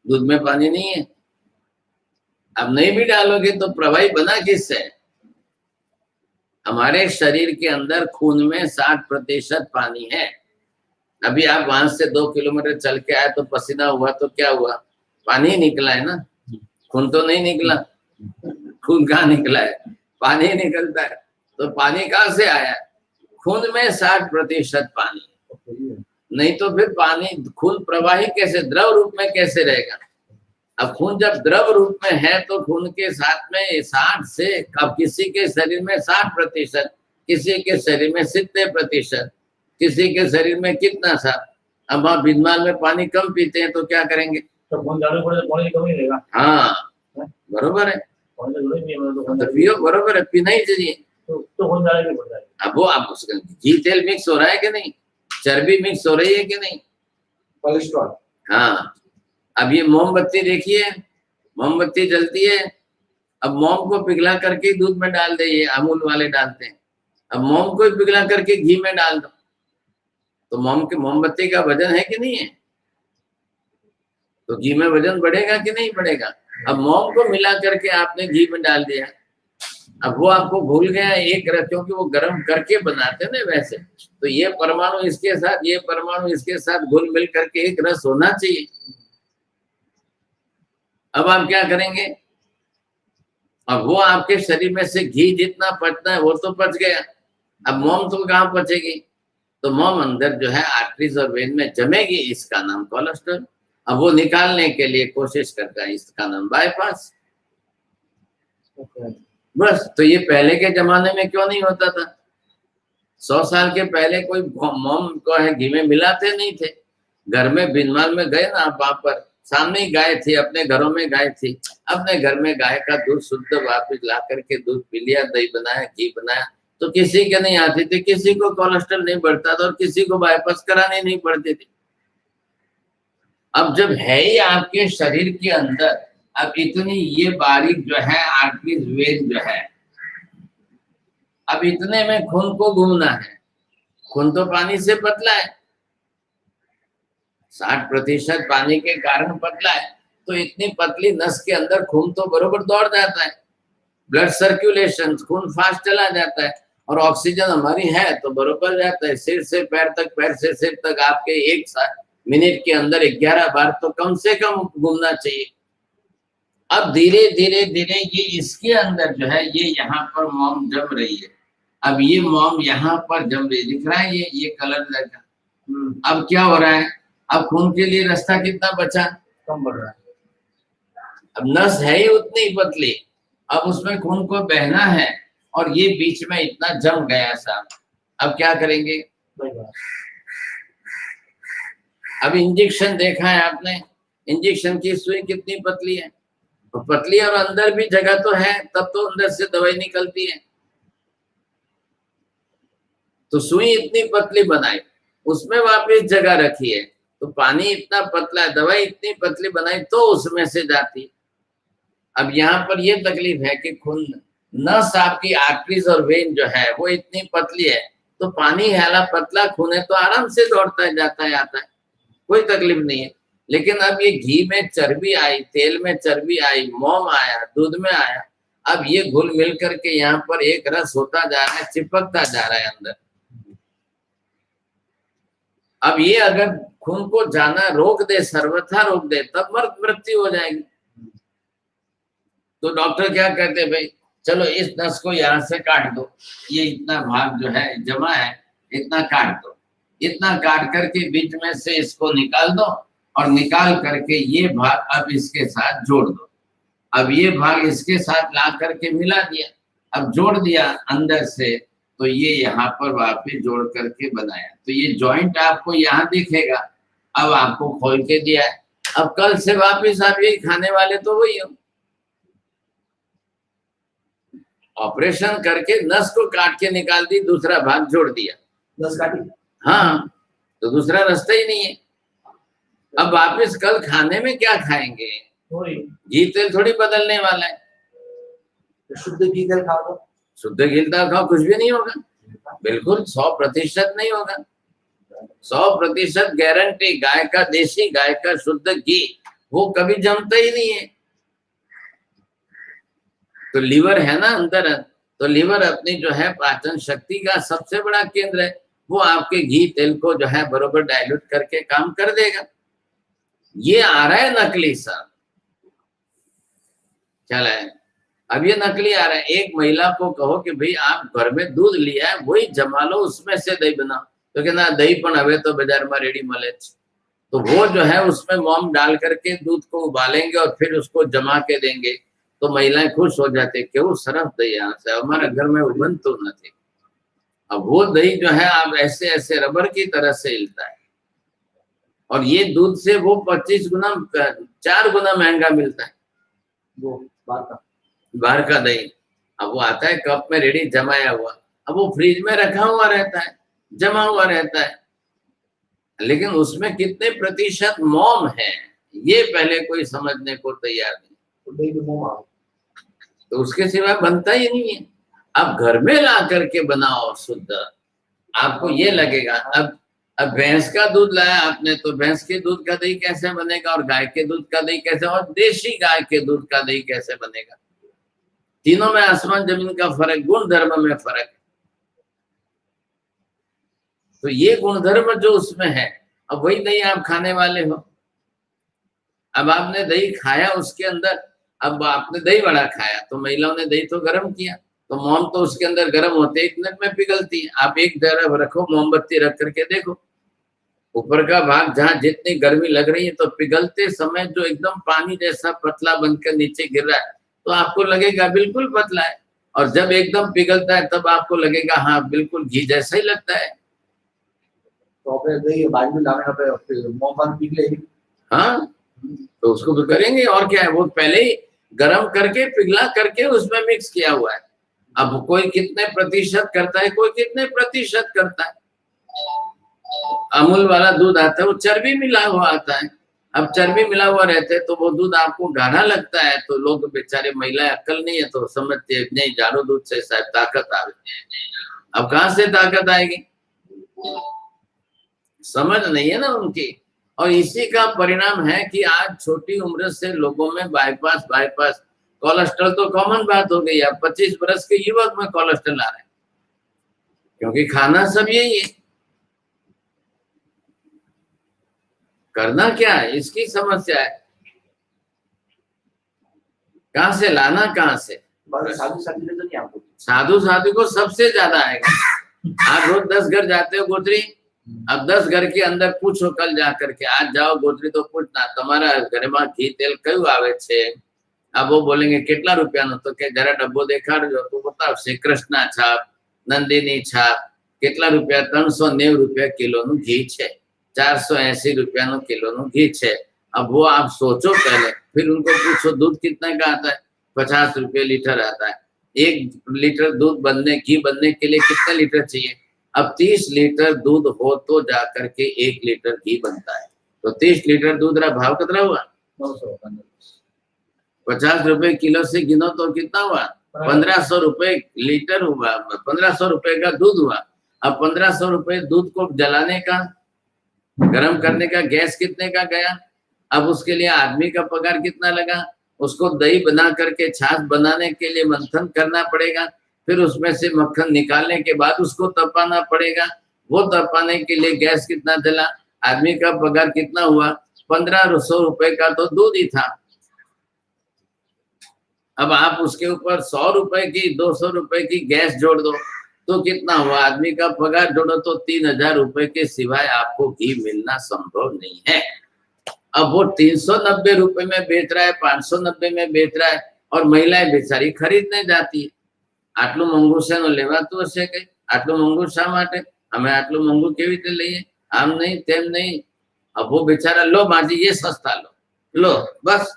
दूध में पानी नहीं है। अब नहीं भी डालोगे तो प्रवाही बना किससे? हमारे शरीर के अंदर खून में 60% पानी है। अभी आप वहां से 2 किलोमीटर चल के आए तो पसीना हुआ तो क्या हुआ? पानी ही निकला है ना, खून तो नहीं निकला। खून कहाँ निकला है? पानी निकलता है। तो पानी कहाँ से आया? खून में 60% पानी, नहीं तो फिर पानी खून प्रवाही कैसे, द्रव रूप में कैसे रहेगा? अब खून जब द्रव रूप में है तो खून के साथ में 60 से, अब किसी के शरीर में 60%, किसी के शरीर में 70%, किसी के शरीर में कितना सा। अब आप बिजमाल में पानी कम पीते हैं तो क्या करेंगे? तो खून डालने पड़े तो पानी कम ही रहेगा। हाँ बरोबर है, पानी तो जरूरी नहीं है, तो पियो, बरोबर है, पीना ही चाहिए। तो खून डालने भी पड़ता है। अब वो आप उसका घी तेल मिक्स हो रहा है कि नहीं, चर्बी मिक्स हो रही है कि नहीं? कोलेस्ट्रॉल। हाँ, अब ये मोमबत्ती देखिए, मोमबत्ती जलती है, अब मोम को पिघला करके दूध में डाल दे, ये अमूल वाले डालते हैं। अब मोम को पिघला करके घी में डाल दो, तो मोमबत्ती का वजन है कि नहीं है? तो घी में वजन बढ़ेगा कि नहीं बढ़ेगा? अब मोम को मिला करके आपने घी में डाल दिया, अब वो आपको भूल गया एक रस, क्योंकि वो गर्म करके बनाते ना वैसे, तो ये परमाणु इसके साथ, ये परमाणु इसके साथ घुल मिल करके एक रस होना चाहिए। अब आप क्या करेंगे? अब वो आपके शरीर में से घी जितना पचना है वो तो पच गया, अब मोम तो कहाँ पचेगी? तो मोम अंदर जो है आर्टरीज और वेन में जमेगी, इसका नाम कोलेस्ट्रॉल। अब वो निकालने के लिए कोशिश करता है, इसका नाम बाईपास। बस, तो ये पहले के जमाने में क्यों नहीं होता था? 100 साल के पहले कोई मोम को है घी में मिलाते नहीं थे। घर में बिनमाल में गए ना आप वहां पर, सामने ही गाय थी, अपने घरों में गाय थी, अपने घर में गाय का दूध शुद्ध वापिस ला करके दूध पी लिया, दही बनाया, घी बनाया, तो किसी के नहीं आती थी, किसी को कोलेस्ट्रॉल नहीं बढ़ता था और किसी को बाईपास करानी नहीं पड़ती थी। अब जब है ही आपके शरीर के अंदर, अब इतनी ये बारीक जो है आर्टरीज वेन जो है, अब इतने में खून को घूमना है, खून तो पानी से पतला है, 60% पानी के कारण पतला है, तो इतनी पतली नस के अंदर खून तो बरोबर दौड़ जाता है, ब्लड सर्कुलेशन, खून फास्ट चला जाता है, और ऑक्सीजन हमारी है तो बरोबर जाता है सिर से पैर तक, पैर से सिर तक। आपके 1 मिनट के अंदर 11 बार तो कम से कम घूमना चाहिए। अब धीरे धीरे धीरे ये इसके अंदर जो है, ये यहाँ पर मोम जम रही है, अब ये मोम यहाँ पर जम रही, दिख रहा है ये कलर लगा। अब क्या हो रहा है, अब खून के लिए रास्ता कितना बचा, कम बढ़ रहा है। अब नस है ही उतनी पतली, अब उसमें खून को बहना है और ये बीच में इतना जम गया साहब, अब क्या करेंगे। अब इंजेक्शन देखा है आपने, इंजेक्शन की सुई कितनी पतली है, तो पतली और अंदर भी जगह तो है, तब तो अंदर से दवाई निकलती है। तो सुई इतनी पतली बनाई, उसमें वापस जगह रखी है, तो पानी इतना पतला है, दवाई इतनी पतली बनाई तो उसमें से जाती। अब यहाँ पर ये तकलीफ है कि खून नस आपकी आर्टरीज और वेन जो है वो इतनी पतली है, तो पानी हाला पतला खून है तो आराम से दौड़ता है, जाता है, आता है, कोई तकलीफ नहीं है। लेकिन अब ये घी में चर्बी आई, तेल में चर्बी आई, मोम आया, दूध में आया, अब ये घुल मिल करके यहाँ पर एक रस होता जा रहा है, चिपकता जा रहा है अंदर। अब ये अगर खून को जाना रोक दे, सर्वथा रोक दे, तब मृत्यु हो जाएगी। तो डॉक्टर क्या कहते हैं, भाई चलो इस नस को यहाँ से काट दो, ये इतना भाग जो है जमा है, इतना काट दो, इतना काट करके बीच में से इसको निकाल दो, और निकाल करके ये भाग अब इसके साथ जोड़ दो। अब ये भाग इसके साथ ला करके मिला दिया, अब जोड़ दिया अंदर से, तो ये यहाँ पर वापिस जोड़ करके बनाया, तो ये जॉइंट आपको यहाँ दिखेगा। अब आपको खोल के दिया है, अब कल से वापिस आप यही खाने वाले तो वही हो। ऑपरेशन करके नस को काट के निकाल दी, दूसरा भाग जोड़ दिया, नस काटी, हाँ, तो दूसरा रास्ता ही नहीं है। अब वापिस कल खाने में क्या खाएंगे, घी तेल थोड़ी बदलने वाला है, तो शुद्ध घी तेल खा दो, शुद्ध घी तेल खाओ, कुछ भी नहीं होगा, बिल्कुल 100% नहीं होगा, 100% गारंटी। गाय का देसी, गाय का शुद्ध घी वो कभी जमता ही नहीं है। तो लीवर है ना अंदर, तो लीवर अपनी जो है पाचन शक्ति का सबसे बड़ा केंद्र है, वो आपके घी तेल को जो है बरोबर डाइल्यूट करके काम कर देगा। ये आ रहा है नकली सा, चला है, अब ये नकली आ रहा है। एक महिला को कहो कि भाई आप घर में दूध लिया है, वही जमा लो, उसमें से दही बनाओ, तो कहना दही पण हवे तो बाजार में रेडी मले, तो वो जो है उसमें मोम डाल करके दूध को उबालेंगे और फिर उसको जमा के देंगे, तो महिलाएं खुश हो जाते, क्यों सरफ दही यहाँ से हमारे घर में उबन तो न थे। अब वो दही जो है आप ऐसे ऐसे रबर की तरह से हिलता है, और ये दूध से वो 25 गुना 4 गुना महंगा मिलता है वो बाहर का दही। अब वो आता है कप में रेडी जमाया हुआ, अब वो फ्रिज में रखा हुआ रहता है, जमा हुआ रहता है, लेकिन उसमें कितने प्रतिशत मोम है ये पहले कोई समझने को तैयार नहीं, तो उसके सिवा बनता ही नहीं है। अब घर में ला करके बनाओ शुद्ध, आपको ये लगेगा। अब भैंस का दूध लाया आपने, तो भैंस के दूध का दही कैसे बनेगा, और गाय के दूध का दही कैसे, और देशी गाय के दूध का दही कैसे बनेगा। तीनों में आसमान जमीन का फर्क, गुण धर्म में फर्क है। तो ये गुणधर्म जो उसमें है, अब वही दही आप खाने वाले हो। अब आपने दही खाया, उसके अंदर अब आपने दही बड़ा खाया, तो महिलाओं ने दही तो गर्म किया, तो मोम तो उसके अंदर गर्म होते 1 मिनट में पिघलती है। आप एक तरफ रखो, मोमबत्ती रख करके देखो, ऊपर का भाग जहाँ जितनी गर्मी लग रही है, तो पिघलते समय जो एकदम पानी जैसा पतला बनकर नीचे गिर रहा है, तो आपको लगेगा बिल्कुल पतला है, और जब एकदम पिघलता है तब आपको लगेगा हाँ बिल्कुल घी जैसा ही लगता है। तो फिर दही बाजू लाने पे मोमबत्ती पिघलेगी, हाँ तो उसको भी करेंगे। और क्या है, वो पहले ही गर्म करके पिघला करके उसमें मिक्स किया हुआ है। अब कोई कितने प्रतिशत करता है, कोई कितने प्रतिशत करता है। अमूल वाला दूध आता है वो चर्बी मिला हुआ आता है। अब चर्बी मिला हुआ रहते तो वो दूध आपको गाढ़ा लगता है, तो लोग बेचारे, महिला अक्ल नहीं है तो समझते हैं नहीं गाढ़ो दूध से शायद ताकत आवे। अब कहाँ से ताकत आएगी, समझ नहीं है ना उनकी। और इसी का परिणाम है कि आज छोटी उम्र से लोगों में बाईपास कोलेस्ट्रॉल तो कॉमन बात हो गई। अब 25 वर्ष के युवक में कोलेस्ट्रॉल आ रहा है, क्योंकि खाना सब यही है। करना क्या है, इसकी समस्या है। कहाँ से लाना, कहाँ से। साधु साधु तो नहीं आपको, साधु साधु को सबसे ज्यादा आएगा। आप रोज 10 घर जाते हो गोत्री, अब 10 घर के अंदर पूछो, कल जा करके आज जाओ गोत्री तो पूछना તમારા ઘરમાં ઘી તેલ કયું આવે છે। अब वो बोलेंगे કેટલા રૂપિયાનું, તો કે જરા ડબ્બો દેખાડજો, તો બતાવશે કૃષ્ણા છાપ, નંદિની છાપ, કેટલા રૂપિયા, 390 રૂપિયા કિલોનું ઘી છે, 480 રૂપિયાનું કિલોનું ઘી છે। अब वो आप सोचो पहले, फिर उनको पूछो दूध कितने का आता है, 50 रुपये लीटर आता है। 1 लीटर दूध बनने, घी बनने के लिए कितने लीटर चाहिए। अब 30 लीटर दूध हो तो जाकर के 1 लीटर घी बनता है। तो 30 लीटर दूध का भाव कितना हुआ, 50 रुपए किलो से गिनो तो कितना हुआ, 1500 रुपए लीटर हुआ, 1500 रुपए का दूध हुआ। अब 1500 रुपए दूध को जलाने का, गर्म करने का गैस कितने का गया। अब उसके लिए आदमी का पगार कितना लगा, उसको दही बना करके छाछ बनाने के लिए मंथन करना पड़ेगा, फिर उसमें से मक्खन निकालने के बाद उसको तपाना पड़ेगा। वो तपाने के लिए गैस कितना चला, आदमी का पगार कितना हुआ, 1500 रुपए का तो दूध ही था। अब आप उसके ऊपर 100 रुपए की, 200 रुपए की गैस जोड़ दो तो कितना हुआ, आदमी का पगार जोड़ो तो 3000 रुपए के सिवाय आपको घी मिलना संभव नहीं है। अब वो 390 रुपए में बेच रहा है, 590 में बेच रहा है, और महिलाएं बेचारी खरीदने जाती है। आटलू मोंघू से लेवातुं हशे के, आटलू मोंघू शा माटे, हमें आटलू मोंघू केवी रीते लईए, आम नहीं तेम नहीं। अब वो बेचारा, लो माजी ये सस्ता लो बस।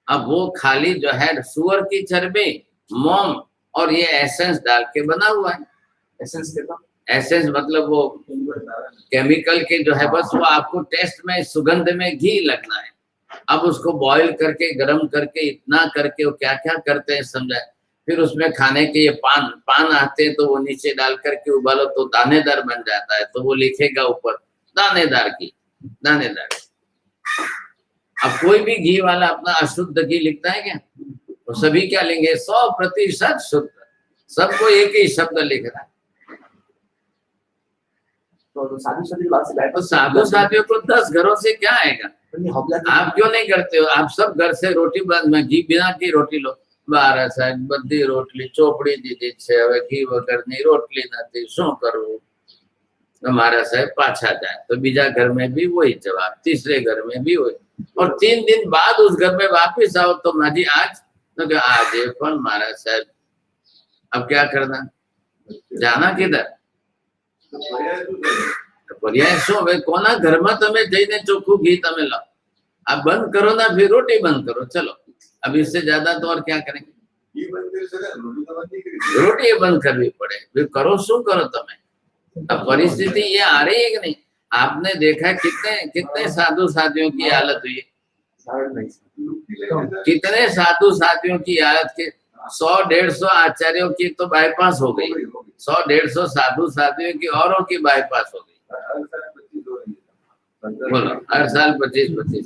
अब वो खाली जो है सुअर की चर्बी, मोम और ये एसेंस डाल के बना हुआ है। एसेंस के तो एसेंस मतलब वो केमिकल के जो है, बस वो आपको टेस्ट में, सुगंध में घी लगना है। अब उसको बॉईल करके, गरम करके, इतना करके वो क्या क्या करते हैं समझा। फिर उसमें खाने के ये पान आते हैं, तो वो नीचे डाल करके उबालो तो दानेदार बन जाता है। तो वो लिखेगा ऊपर दानेदार घी। अब कोई भी घी वाला अपना अशुद्ध घी लिखता है क्या, तो सभी क्या लेंगे, 100% शुद्ध। सबको एक ही शब्द लिख रहा है। तो साधु साधु की बात से तो साधु साथियों को 10 घरों से क्या आएगा। आप क्यों नहीं करते हो, आप सब घर से रोटी में घी बिना की रोटी लो। 12 साहेब बधी रोटली ચોપડી દીધી છે, હવે ઘી વગરની રોટલી નથી, શું કરવું। हमारा साहब पाछा जाए, तो बीजा घर में भी वही जवाब, तीसरे घर में भी वही, और 3 दिन बाद उस घर में वापिस आओ तो माजी आज, तो आज पण मारा साहब, अब क्या करना, जाना किधर। पर्याय शो, कोना घर में तमे जईने चोख्खुं घी तमे लाओ। आप बंद करो ना, फिर रोटी बंद करो, चलो। अब इससे ज्यादा तो और क्या करेंगे, रोटी बंद करनी पड़े, फिर करो शू करो तमे। अब परिस्थिति ये आ रही है कि नहीं, आपने देखा कितने साधु साथियों की हालत हुई है, कितने साधु साथियों की हालत के 100-150 आचार्यों की तो बाईपास हो गई, 100-150 साधु साथियों की औरों की बाईपास हो गई। बोलो, हर साल 25-25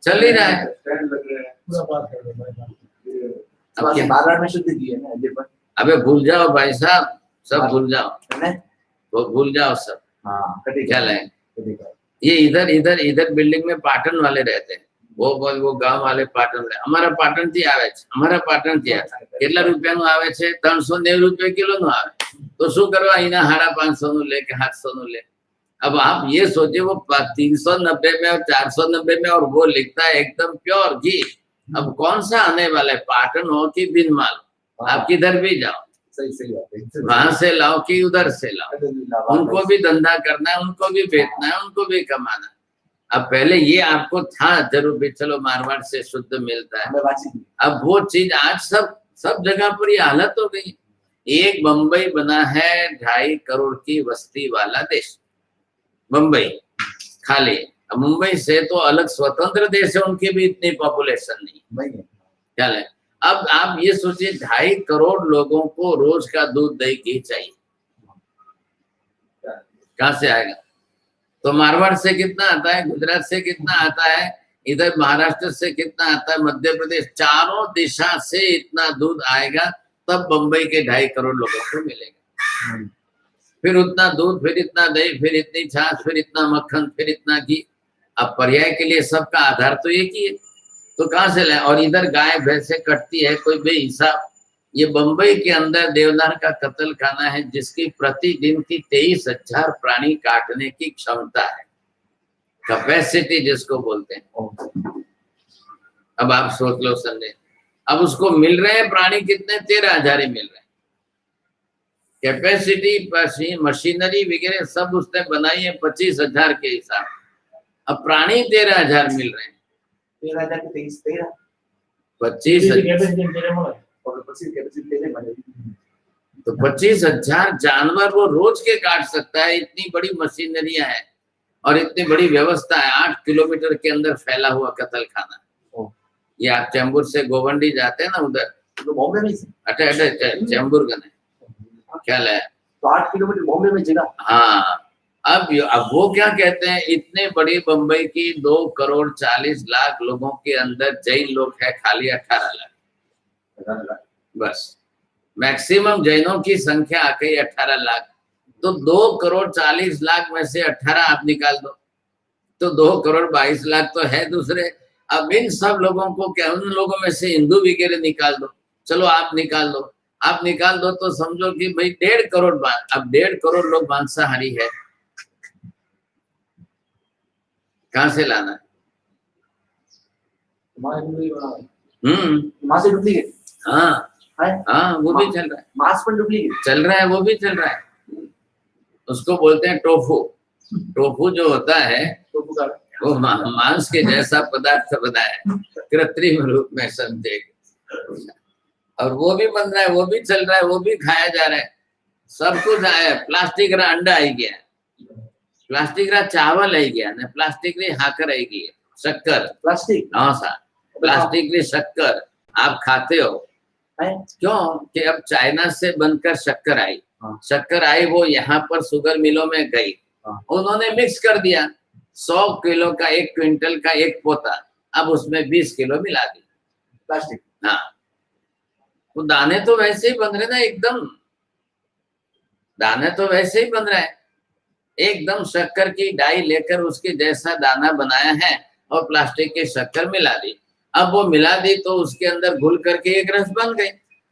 चल ही रहा है। बार में शुद्ध घी है ना, अबे भूल जाओ भाई साहब, सब भूल जाओ, वो भूल जाओ सब। हाँ, क्या लें, ये इधर बिल्डिंग में पाटन वाले रहते हैं, वो गांव वाले पाटन वाले। हमारा पाटन थी आवे छे, हमारा पाटन थी કેટલા રૂપિયાનું આવે છે, 390 રૂપિયા કિલોનું આવે। तो શું કરવા, અહીંના 550 નું લે કે 700 નું ले। अब आप ये सोचिए, वो 390 में और 490 में, और वो लिखता है एकदम प्योर घी। अब कौन सा आने वाला है, पाटन हो कि बिनमाल, आप किधर भी जाओ, सही बात है, वहां से लाओ कि उधर से लाओ, उनको भी धंधा करना है, उनको भी बेचना है, उनको भी कमाना है। अब पहले ये आपको था जरूर भी, चलो मारवाड़ से शुद्ध मिलता है, हमें बातचीत नहीं। अब वो चीज आज सब जगह पर ये हालत हो गई। एक बंबई बना है 2.5 करोड़ की बस्ती वाला देश, बंबई खाली। अब मुंबई से तो अलग स्वतंत्र देश है, उनकी भी इतनी पॉपुलेशन नहीं है। क्या है। अब आप ये सोचिए 2.5 करोड़ लोगों को रोज का दूध दही घी चाहिए, कहाँ से आएगा? तो मारवाड़ से कितना आता है, गुजरात से कितना आता है, इधर महाराष्ट्र से कितना आता है, मध्य प्रदेश, चारों दिशा से इतना दूध आएगा तब बंबई के 2.5 करोड़ लोगों को मिलेगा। फिर उतना दूध, फिर इतना दही, फिर इतनी छाछ, फिर इतना मक्खन, फिर इतना घी। अब पर्याय के लिए सबका आधार तो एक ही है, तो कहाँ से लाए? और इधर गाय भैंसे कटती है कोई बेहिसाब। ये बंबई के अंदर देवनार का कत्ल खाना है जिसकी प्रतिदिन की 23,000 प्राणी काटने की क्षमता है, कैपेसिटी जिसको बोलते हैं। अब आप सोच लो संजय, अब उसको मिल रहे हैं प्राणी कितने? 13,000 ही मिल रहे हैं। कैपेसिटी मशीनरी वगैरह सब उसने बनाई है 25,000 के हिसाब, अब प्राणी 13,000 मिल रहे हैं। 13,000 के 23 25,000 और 25,000 तो 25,000 जानवर वो रोज के काट सकता है। इतनी बड़ी मशीनरियां हैं और इतनी बड़ी व्यवस्था है। 8 किलोमीटर के अंदर फैला हुआ कत्ल खाना। ये आप चैम्बूर से गोवंडी जाते हैं ना, उधर तो बॉम्बे में अटे चैम्बूर गने ख्याल है, तो 8 किलोमीटर बॉम्बे में जगह। हाँ, अब वो क्या कहते हैं, इतने बड़ी बंबई की 2 करोड़ 40 लाख लोगों के अंदर जैन लोग है खाली 18 लाख, बस मैक्सिमम जैनों की संख्या आ गई 18 लाख। तो 2 करोड़ 40 लाख में से 18 आप निकाल दो तो 2 करोड़ 22 लाख तो है दूसरे। अब इन सब लोगों को क्या, उन लोगों में से हिंदू वगैरह निकाल दो, चलो आप निकाल दो, आप निकाल दो तो समझो कि भाई 1.5 करोड़ अब 1.5 करोड़ लोग मांसाहारी है, कहां से लाना है? मां से डुप्लीकेट। हाँ वो भी चल रहा है, मांस पर डुप्लीकेट चल रहा है, वो भी चल रहा है। उसको बोलते हैं टोफू। टोफू जो होता है वो मांस के जैसा पदार्थ बना है कृत्रिम रूप में समझे, और वो भी बन रहा है, वो भी चल रहा है, वो भी खाया जा रहा है, सब कुछ आया। प्लास्टिक रा अंडा आई गया, प्लास्टिक रा चावल आई गया ने, प्लास्टिक री हाकर आई गई, शक्कर प्लास्टिक, हाँ सा प्लास्टिक री शक्कर आप खाते हो क्यों? कि अब चाइना से बनकर शक्कर आई, शक्कर आई वो यहाँ पर शुगर मिलों में गई, उन्होंने मिक्स कर दिया। 100 किलो का 1 क्विंटल का एक पोता, अब उसमें 20 किलो मिला दी प्लास्टिक। हाँ, वो दाने तो वैसे ही बन रहे ना, एकदम दाने तो वैसे ही बन रहे हैं, एकदम शक्कर की डाई लेकर उसके जैसा दाना बनाया है और प्लास्टिक की शक्कर मिला दी। अब वो मिला दी तो उसके अंदर घुल करके एक रस बन गई।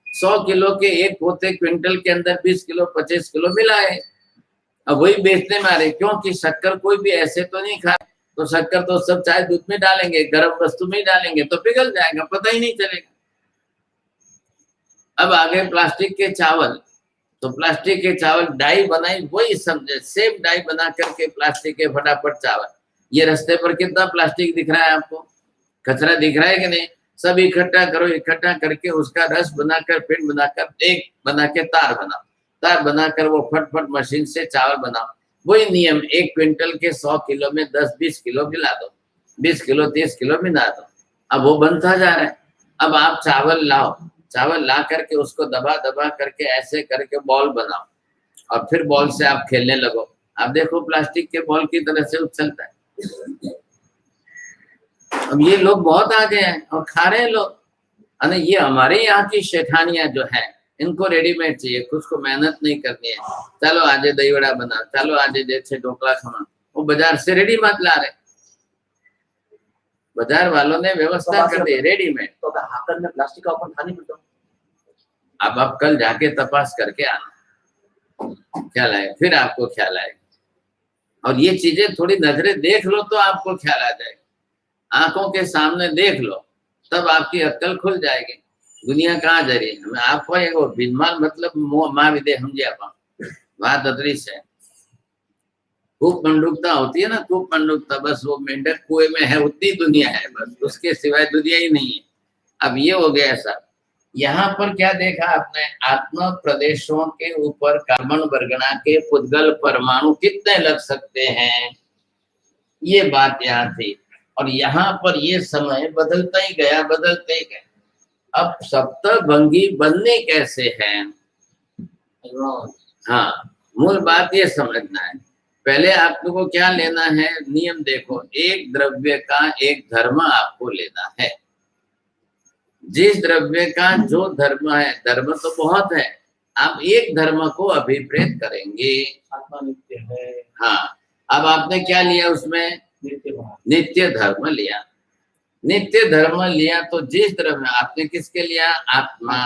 100 किलो के एक पोते क्विंटल के अंदर 20 किलो 25 किलो मिला है। अब वही बेचने में आ रहे, क्योंकि शक्कर कोई भी ऐसे तो नहीं खा, तो शक्कर तो सब चाय दूध में डालेंगे, गर्म वस्तु में डालेंगे तो पिघल जाएगा, पता ही नहीं चलेगा। अब आगे प्लास्टिक के चावल, तो प्लास्टिक के चावल डाई बनाई, वही समझे सेम डाई बना करके प्लास्टिक के फटाफट चावल। ये रास्ते पर कितना प्लास्टिक दिख रहा है आपको, कचरा दिख रहा है कि नहीं? सब इकट्ठा करो, इकट्ठा करके उसका रस बनाकर पिंड बनाकर एक बना के तार बनाओ, तार बनाकर वो फटफट मशीन से चावल बनाओ। वही नियम 1 क्विंटल के 100 किलो में 10-20 किलो मिला दो, 20 किलो 30 किलो मिला दो, अब वो बनता जा रहा है। अब आप चावल लाओ, चावल ला करके उसको दबा दबा करके ऐसे करके बॉल बनाओ और फिर बॉल से आप खेलने लगो। आप देखो प्लास्टिक के बॉल की तरह से उछलता है। अब ये लोग बहुत आगे हैं और खा रहे हैं लोग। अरे ये हमारे यहाँ की शेठानियां जो है, इनको रेडीमेड चाहिए, कुछ को मेहनत नहीं करनी है। चलो आज दही वड़ा बना, चलो आज जैसे ढोकला खाना, वो बाजार से रेडीमेड ला रहे, बाजार वालों ने व्यवस्था कर दी रेडीमेड। तो हाथ में प्लास्टिक का ऊपर खाने पड़ता। अब आप कल जाके तपास करके आना, ख्याल आए, फिर आपको ख्याल आएगा। और ये चीजें थोड़ी नजरें देख लो तो आपको ख्याल आ जाएगा, आंखों के सामने देख लो तब आपकी अक्ल खुल जाएगी। दुनिया कहाँ जा रही है? आपको एगो बिनमाल मतलब माँ विदे समझे आप बात अदरी से खूब मंडूकता होती है ना, खूब मंडूकता, बस वो मेंढक कुएं में है उतनी दुनिया है, बस उसके सिवाय दुनिया ही नहीं है। अब ये हो गया ऐसा। यहाँ पर क्या देखा आपने, आत्मा प्रदेशों के ऊपर कर्मण वर्गणा के पुद्गल परमाणु कितने लग सकते हैं, ये बात यहाँ थी। और यहाँ पर ये समय बदलता ही गया, बदलते ही गया। अब सप्तभंगी बनने कैसे हैं, हाँ, मूल बात ये समझना है। पहले आपको को क्या लेना है, नियम देखो, एक द्रव्य का एक धर्म आपको लेना है। जिस द्रव्य का जो धर्म है, धर्म तो बहुत है, आप एक धर्म को अभिप्रेत करेंगे। आत्मा नित्य है। हाँ, अब आपने क्या लिया उसमें, नित्य धर्म लिया। नित्य धर्म लिया तो जिस धर्म आपने किसके लिया, आत्मा।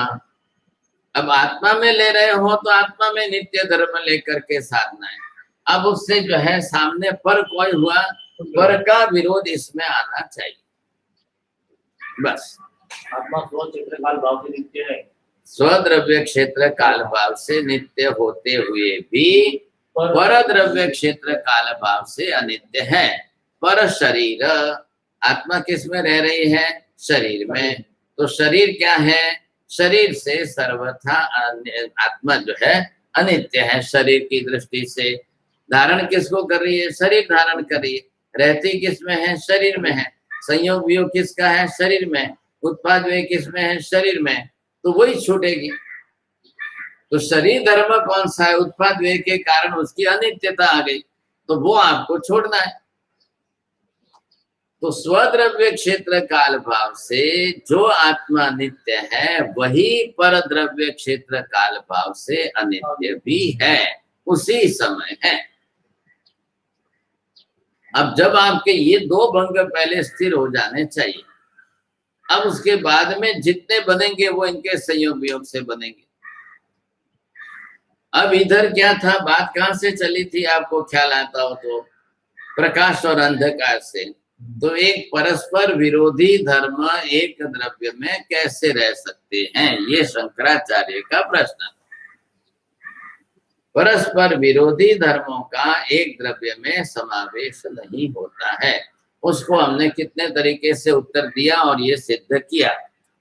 अब आत्मा में ले रहे हो तो आत्मा में नित्य धर्म लेकर के साधना है। अब उससे जो है सामने पर कोई हुआ, पर का विरोध इसमें आना चाहिए, बस। आत्मा स्व क्षेत्र काल भाव से नित्य है, स्वद्रव्य क्षेत्र काल भाव से नित्य होते हुए भी पर द्रव्य क्षेत्र काल भाव से अनित्य है। पर शरीर, आत्मा किस में रह रही है, शरीर में। तो शरीर क्या है, शरीर से सर्वथा आत्मा जो है अनित्य है। शरीर की दृष्टि से धारण किसको कर रही है, शरीर धारण कर रही है। रहती किस में है, शरीर में है। संयोग वियोग किसका है, शरीर में। उत्पाद वे किस में है, शरीर में। तो वही छूटेगी। तो शरीर धर्म कौन सा है, उत्पाद वे के कारण उसकी अनित्यता आ गई, तो वो आपको छोड़ना है। तो स्वद्रव्य क्षेत्र काल भाव से जो आत्मा नित्य है वही पर द्रव्य क्षेत्र काल भाव से अनित्य भी है, उसी समय है। अब जब आपके ये दो भंग पहले स्थिर हो जाने चाहिए, अब उसके बाद में जितने बनेंगे वो इनके संयोग वियोग से बनेंगे। अब इधर क्या था, बात कहां से चली थी, आपको ख्याल आता हो तो, प्रकाश और अंधकार से। तो एक परस्पर विरोधी धर्म एक द्रव्य में कैसे रह सकते हैं, ये शंकराचार्य का प्रश्न। परस्पर विरोधी धर्मों का एक द्रव्य में समावेश नहीं होता है। उसको हमने कितने तरीके से उत्तर दिया और ये सिद्ध किया।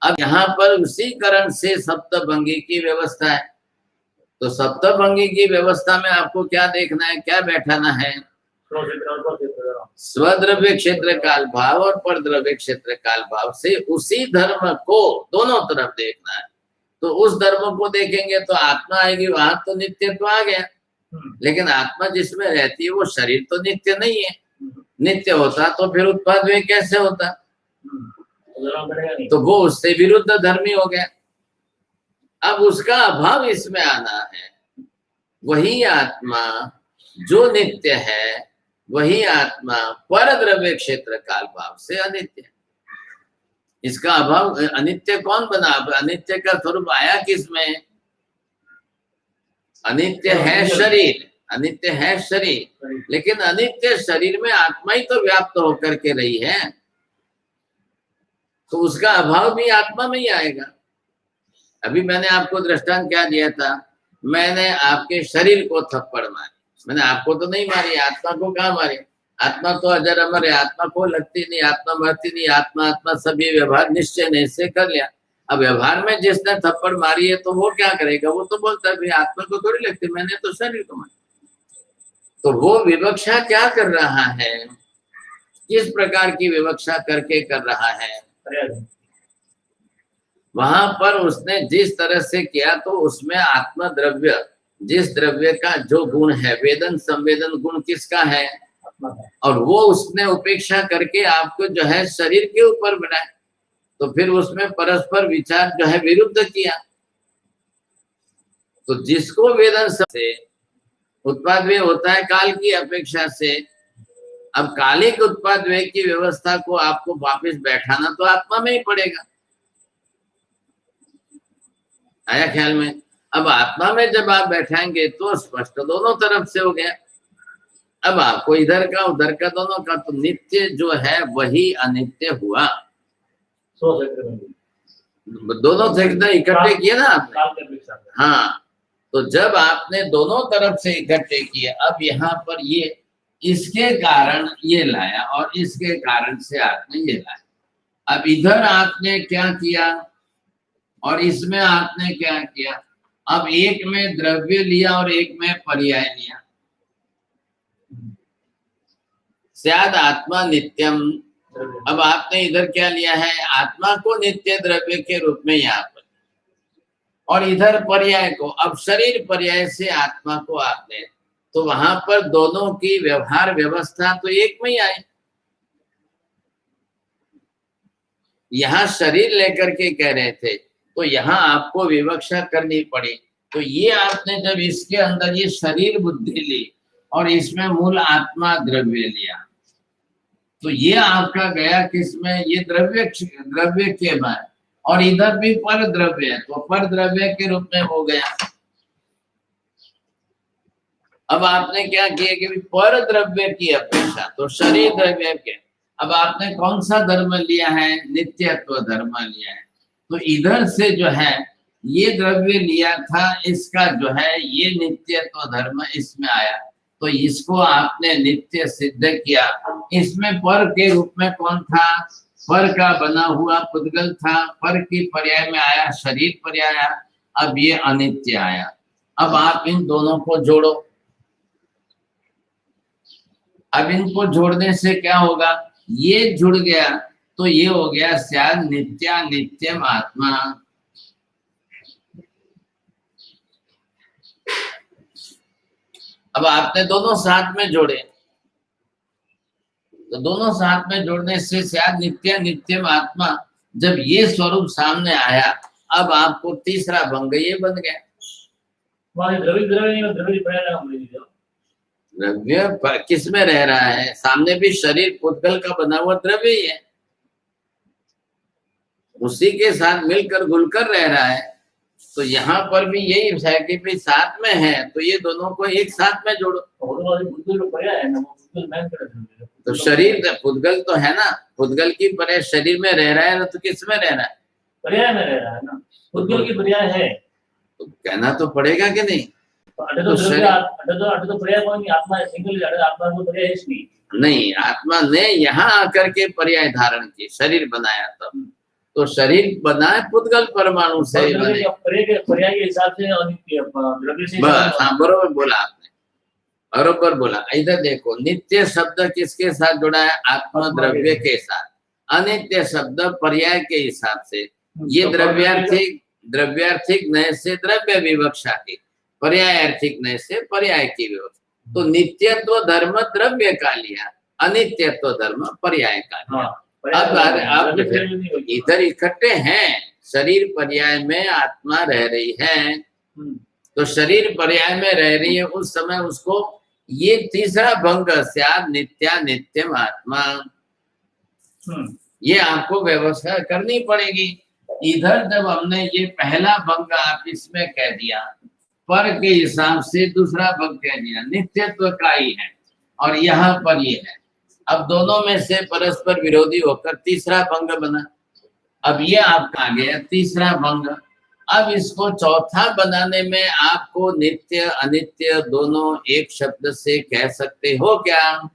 अब यहाँ पर उसी कारण से सप्तभंगी की व्यवस्था है। तो सप्तभंगी की व्यवस्था में आपको क्या देखना है, क्या बैठाना है, स्वद्रव्य क्षेत्र काल भाव और परद्रव्य क्षेत्र काल भाव से उसी धर्म को दोनों तरफ देखना है। तो उस धर्म को देखेंगे तो आत्मा आएगी, वहां तो नित्य तो आ गया, लेकिन आत्मा जिसमें रहती है वो शरीर तो नित्य नहीं है। नित्य होता तो फिर उत्पाद वे कैसे होता, तो वो उससे विरुद्ध धर्मी हो गया। अब उसका अभाव इसमें आना है। वही आत्मा जो नित्य है, वही आत्मा पर द्रव्य क्षेत्र काल भाव से अनित्य है। इसका अभाव, अनित्य कौन बना, अनित्य का स्वरूप आया किसमें, अनित्य है शरीर, अनित्य है शरीर, लेकिन अनित्य शरीर में आत्मा ही तो व्याप्त होकर के रही है, तो उसका अभाव भी आत्मा में ही आएगा। अभी मैंने आपको दृष्टांत क्या दिया था, मैंने आपके शरीर को थप्पड़ मारी, मैंने आपको तो नहीं मारी, आत्मा को कहाँ मारी, आत्मा तो अजर अमर है, आत्मा को लगती नहीं, आत्मा मरती नहीं, आत्मा आत्मा सब ये व्यवहार निश्चय निश्चय कर लिया। अब व्यवहार में जिसने थप्पड़ मारी है तो वो क्या करेगा, वो तो बोलता है भाई आत्मा को थोड़ी लगती, मैंने तो शरीर को मारा। तो वो विवक्षा क्या कर रहा है, किस प्रकार की विवक्षा करके कर रहा है, वहां पर उसने जिस तरह से किया तो उसमें आत्मा द्रव्य, जिस द्रव्य का जो गुण है, वेदन संवेदन गुण किसका है, और वो उसने उपेक्षा करके आपको जो है शरीर के ऊपर बनाया, तो फिर उसमें परस्पर विचार जो है विरुद्ध किया। तो जिसको वेदन से उत्पाद व्यय होता है काल की अपेक्षा से, अब कालिक उत्पाद व्यय की व्यवस्था को आपको वापस बैठाना तो आत्मा में ही पड़ेगा। आया ख्याल में? अब आत्मा में जब आप बैठाएंगे तो स्पष्ट दोनों तरफ से हो गया। अब आपको इधर का उधर का दोनों का, तो नित्य जो है वही अनित्य हुआ। दोनों से इकट्ठे किए ना आपने, हाँ। तो जब आपने दोनों तरफ से इकट्ठे किए, अब यहाँ पर ये इसके कारण ये लाया और इसके कारण से आपने ये लाया। अब इधर आपने क्या किया और इसमें आपने क्या किया? अब एक में द्रव्य लिया और एक में पर्याय लिया। स्याद आत्मा नित्यम। अब आपने इधर क्या लिया है? आत्मा को नित्य द्रव्य के रूप में यहाँ पर, और इधर पर्याय को। अब शरीर पर्याय से आत्मा को आपने, तो वहां पर दोनों की व्यवहार व्यवस्था तो एक में ही आई। यहाँ शरीर लेकर के कह रहे थे, तो यहाँ आपको विवक्षा करनी पड़ी। तो ये आपने जब इसके अंदर ये शरीर बुद्धि ली और इसमें मूल आत्मा द्रव्य लिया, तो ये आपका गया किसमें? ये द्रव्य के में, और इधर भी पर द्रव्य है, तो पर द्रव्य के रूप में हो गया। अब आपने क्या किया कि पर द्रव्य की अपेक्षा तो शरीर द्रव्य के, अब आपने कौन सा धर्म लिया है? नित्यत्व धर्म लिया है। तो इधर से जो है ये द्रव्य लिया था, इसका जो है ये नित्यत्व धर्म इसमें आया, तो इसको आपने नित्य सिद्ध किया। इसमें पर के रूप में कौन था? पर का बना हुआ पुद्गल था, पर की पर्याय में आया शरीर पर्याय आया, अब ये अनित्य आया। अब आप इन दोनों को जोड़ो। अब इनको जोड़ने से क्या होगा? ये जुड़ गया तो ये हो गया स्याद नित्या नित्यम आत्मा। अब आपने दोनों साथ में जोड़े, तो दोनों साथ में जोड़ने से स्याद नित्या नित्यम आत्मा, जब ये स्वरूप सामने आया, अब आपको तीसरा भंग ये बन गया। द्रव्य किस में रह रहा है? सामने भी शरीर पुद्गल का बना हुआ द्रव्य ही है, उसी के साथ मिलकर घुलकर रह रहा है। तो यहाँ पर भी यही है कि भाई साथ में है, तो ये दोनों को एक साथ में जोड़ो। तो शरीर पुद्गल तो है ना, पुद्गल की पर्याय शरीर में रह रहा है ना, तो किस में रह रहा है? पर्याय में रह रहा है ना, पुद्गल की पर्याय है, तो कहना तो पड़ेगा कि नहीं? नहीं, आत्मा ने यहाँ आकर के पर्याय धारण की, शरीर बनाया तब, तो शरीर बना है पुद्गल परमाणु से बने। पर्याय के हिसाब से हाँ, बरोबर बोला आपने, बरोबर बोला। इधर देखो, नित्य शब्द किसके साथ जुड़ा है? आत्मा द्रव्य के साथ। अनित्य शब्द पर्याय के हिसाब से, ये द्रव्यार्थिक नय से द्रव्य विवक्षा की, पर्यायार्थिक नय से पर्याय की विवक्षा। तो नित्यत्व धर्म द्रव्य का लिया, अनित्यत्व धर्म पर्याय का लिया। अब इधर इकट्ठे हैं, शरीर पर्याय में आत्मा रह रही है, तो शरीर पर्याय में रह रही है, उस समय उसको ये तीसरा भंग स्याद नित्या नित्यम आत्मा, ये आपको व्यवस्था करनी पड़ेगी। इधर जब हमने ये पहला भंग आप इसमें कह दिया, पर के हिसाब से दूसरा भंग कह दिया, नित्यत्व का ही है, और यहाँ पर ये है। अब दोनों में से परस्पर विरोधी होकर तीसरा भंग बना। अब ये आपका आ गया तीसरा भंग। अब इसको चौथा बनाने में आपको नित्य अनित्य दोनों एक शब्द से कह सकते हो क्या?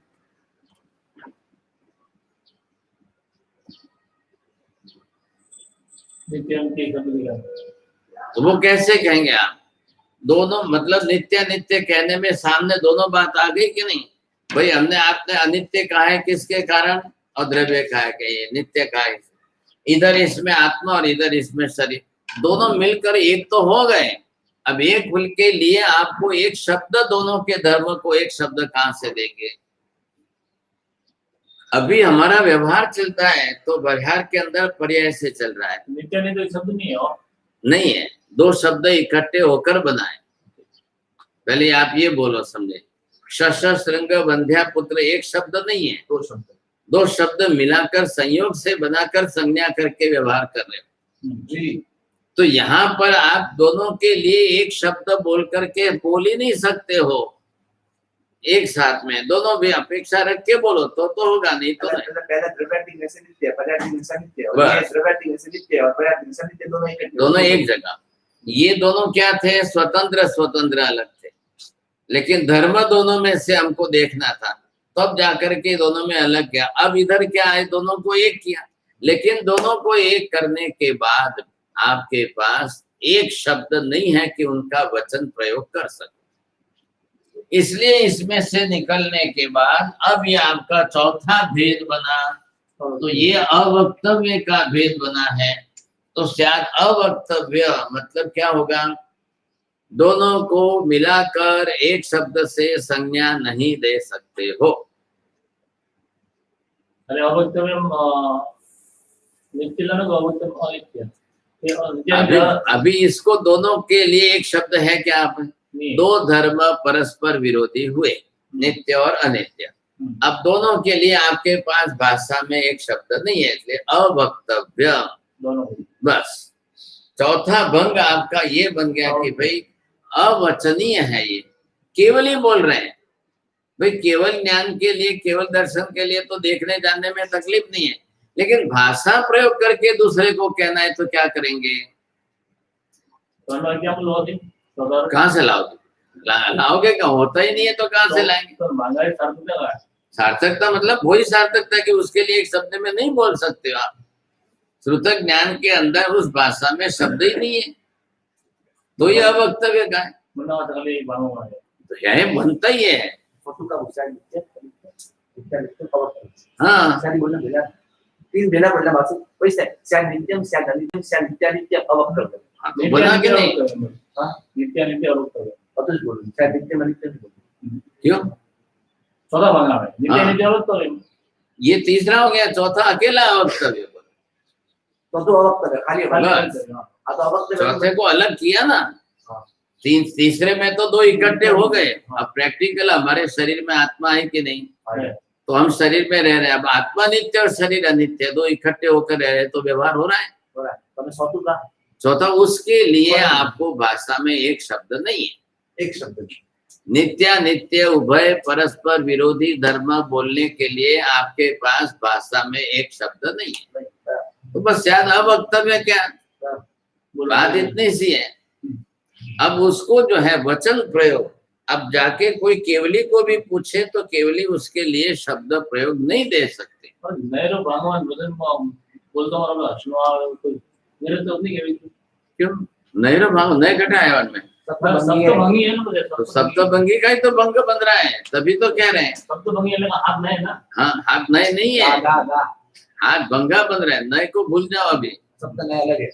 तो वो कैसे कहेंगे आप? दोनों मतलब नित्य नित्य कहने में सामने दोनों बात आ गई कि नहीं? भाई हमने आपने अनित्य कहा है किसके कारण, और द्रव्य कहा है कि ये नित्य कहा है। इधर इसमें आत्मा और इधर इसमें शरीर, दोनों मिलकर एक तो हो गए। अब एक फूल के लिए आपको एक शब्द, दोनों के धर्म को एक शब्द कहां से देंगे? अभी हमारा व्यवहार चलता है तो व्यवहार के अंदर पर्याय से चल रहा है, नित्य नहीं तो शब्द नहीं है, और नहीं है, दो शब्द इकट्ठे होकर बनाए। पहले आप ये बोलो, समझे? शस्त्र श्रृंग बंध्या पुत्र एक शब्द नहीं है, दो शब्द मिलाकर संयोग से बनाकर संज्ञा करके व्यवहार कर रहे हो जी। तो यहाँ पर आप दोनों के लिए एक शब्द बोल करके बोल ही नहीं सकते हो एक साथ में, दोनों भी अपेक्षा रख के बोलो तो होगा, नहीं तो नहीं। दोनों एक जगह, ये दोनों क्या थे? स्वतंत्र स्वतंत्र अलग थे, लेकिन धर्म दोनों में से हमको देखना था। तब जाकर के दोनों में अलग किया। अब इधर क्या है, दोनों को एक किया, लेकिन दोनों को एक करने के बाद आपके पास एक शब्द नहीं है कि उनका वचन प्रयोग कर सके। इसलिए इसमें से निकलने के बाद अब ये आपका चौथा भेद बना, तो ये अवक्तव्य का भेद बना है। तो शायद अवक्तव्य मतलब क्या होगा, दोनों को मिलाकर एक शब्द से संज्ञा नहीं दे सकते हो। अरे अवक्तव्यम नित्यला ना अवक्तव्यम अनित्य। अभी इसको दोनों के लिए एक शब्द है क्या आप, दो धर्म परस्पर विरोधी हुए, नित्य और अनित्य। अब दोनों के लिए आपके पास भाषा में एक शब्द नहीं है, इसलिए अवक्तव्य दोनों। बस चौथा भंग आपका ये बन गया कि भाई अवचनीय है, ये केवल ही बोल रहे हैं। भाई केवल ज्ञान के लिए, केवल दर्शन के लिए तो देखने जानने में तकलीफ नहीं है, लेकिन भाषा प्रयोग करके दूसरे को कहना है तो क्या करेंगे? कहाँ से लाओगे? लाओगे क्या? होता ही नहीं है तो कहाँ से लाएंगे? सार्थकता मतलब वही सार्थकता कि उसके लिए एक शब्द में नहीं बोल सकते हो आप। श्रुतक ज्ञान के अंदर उस भाषा में शब्द ही नहीं है, तो ये अवक्तव्य का है। तो यह बनता ही है। हाँ तीन भेला पडला वाचून पैसे स्यान नित्यम स्यान अनित्यम स्यान नित्यानित्य अवक्तव्य बना के नहीं, नित्यानित्य अवक्तव्य अतुल बोलूं स्यान नित्यम अनित्यम बोलूं क्यों? चौथा बना है नित्यानित्य अवक्तव्य। ये तीसरा हो गया, चौथा अकेला अवक्तव्य। तो अवक्तव्य खाली आता अवक्तव्य चौथे को अलग किया ना, तीसरे में तो दो इकट्ठे हो गए। अब प्रैक्टिकल हमारे शरीर में आत्मा है कि नहीं, तो हम शरीर में रह रहे हैं। अब आत्मा नित्य और शरीर अनित्य, दो इकट्ठे होकर रह रहे, तो व्यवहार हो रहा है। चौथा उसके लिए आपको भाषा में एक शब्द नहीं है, एक शब्द नित्यानित्य उभय परस्पर विरोधी धर्म बोलने के लिए आपके पास भाषा में एक शब्द नहीं है। तो बस शायद अवक्तव्य क्या, बात इतनी सी है। अब उसको जो है वचन प्रयोग, अब जाके कोई केवली को भी पूछे तो केवली उसके लिए शब्द प्रयोग नहीं दे सकते। भगवान क्यों नहीं रो भाव नहीं घटा है में तो सप्तभंगी का ही तो भंग बन रहा है, तभी तो कह रहे हैं सप्तभंगी हाथ नए ना। हाँ हाथ नए नहीं है, हाथ भंगा बन रहा है। नए को भूल जाओ, अभी सप्त नए अलग है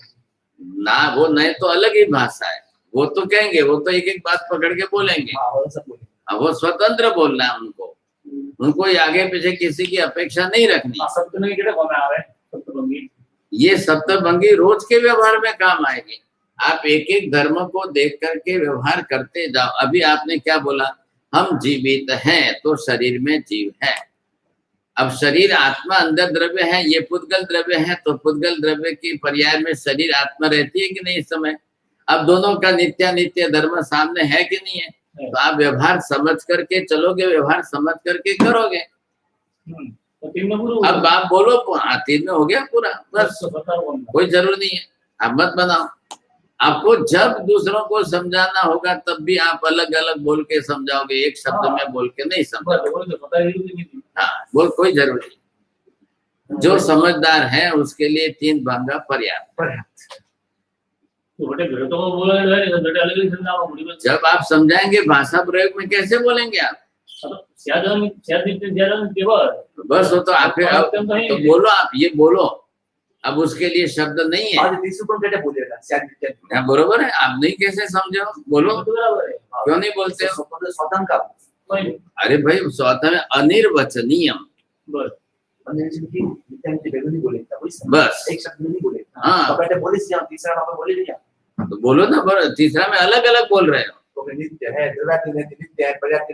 ना, वो नए तो अलग ही भाषा है। वो तो कहेंगे, वो तो एक एक बात पकड़ के बोलेंगे। अब वो स्वतंत्र बोलना है उनको, उनको आगे पीछे किसी की अपेक्षा नहीं रखनी। ये सप्तभंगी रोज के व्यवहार में काम आएगी। आप एक एक धर्म को देख करके व्यवहार करते जाओ। अभी आपने क्या बोला, हम जीवित हैं तो शरीर में जीव है। अब शरीर आत्मा अंदर द्रव्य है, ये पुद्गल द्रव्य है, तो पुद्गल द्रव्य की पर्याय में शरीर आत्मा रहती है कि नहीं इस समय? अब दोनों का नित्यानित्य धर्म सामने है कि नहीं है? तो आप व्यवहार समझ करके चलोगे, व्यवहार समझ करके करोगे। अब आप बोलो, तीन में हो गया पूरा, बस कोई जरूर नहीं है। आप मत बनाओ। आपको जब दूसरों को समझाना होगा तब भी आप अलग अलग बोल के समझाओगे, एक शब्द में बोल के नहीं समझाओगे। हाँ बोल, कोई जरूरी नहीं। जो समझदार है उसके लिए तीन भांगा पर्याप्त। जब आप समझाएंगे भाषा प्रयोग में कैसे बोलेंगे आप? बस वो तो आप तो बोलो, आप ये बोलो। अब उसके लिए शब्द नहीं है। बरोबर है, आप नहीं कैसे समझो, बोलो। क्यों नहीं बोलते हो? अरे भाई स्वतः में अनिर्वचनीयम, बस एक शब्द नहीं बोले। हाँ तो बोलो ना, तीसरा में अलग अलग बोल रहे हो। नित्य है, नित्य है, पर्याप्त।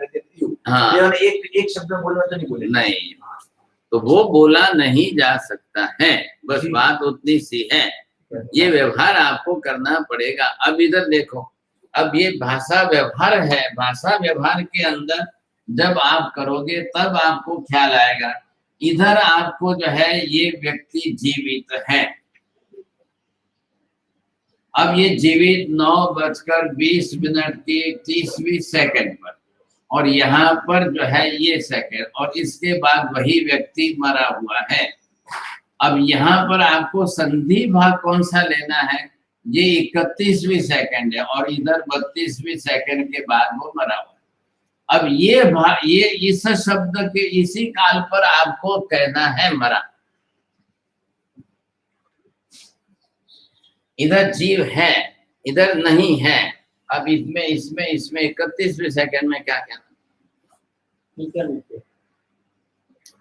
हाँ एक शब्द में बोलना तो नहीं बोले, नहीं, तो वो बोला नहीं जा सकता है। बस बात उतनी सी है। ये व्यवहार आपको करना पड़ेगा। अब इधर देखो, अब ये भाषा व्यवहार है। भाषा व्यवहार के अंदर जब आप करोगे तब आपको ख्याल आएगा। इधर आपको जो है ये व्यक्ति जीवित है। अब ये जीवित 9:20 की 30वीं सेकंड पर, और यहाँ पर जो है ये सेकंड, और इसके बाद वही व्यक्ति मरा हुआ है। अब यहाँ पर आपको संधि भाग कौन सा लेना है? ये 31वीं सेकंड है और इधर 32वीं सेकंड के बाद वो मरा हुआ है। अब ये इस शब्द के इसी काल पर आपको कहना है मरा। इधर जीव है, इधर नहीं है। अब इसमें 31वीं सेकंड में क्या कहना?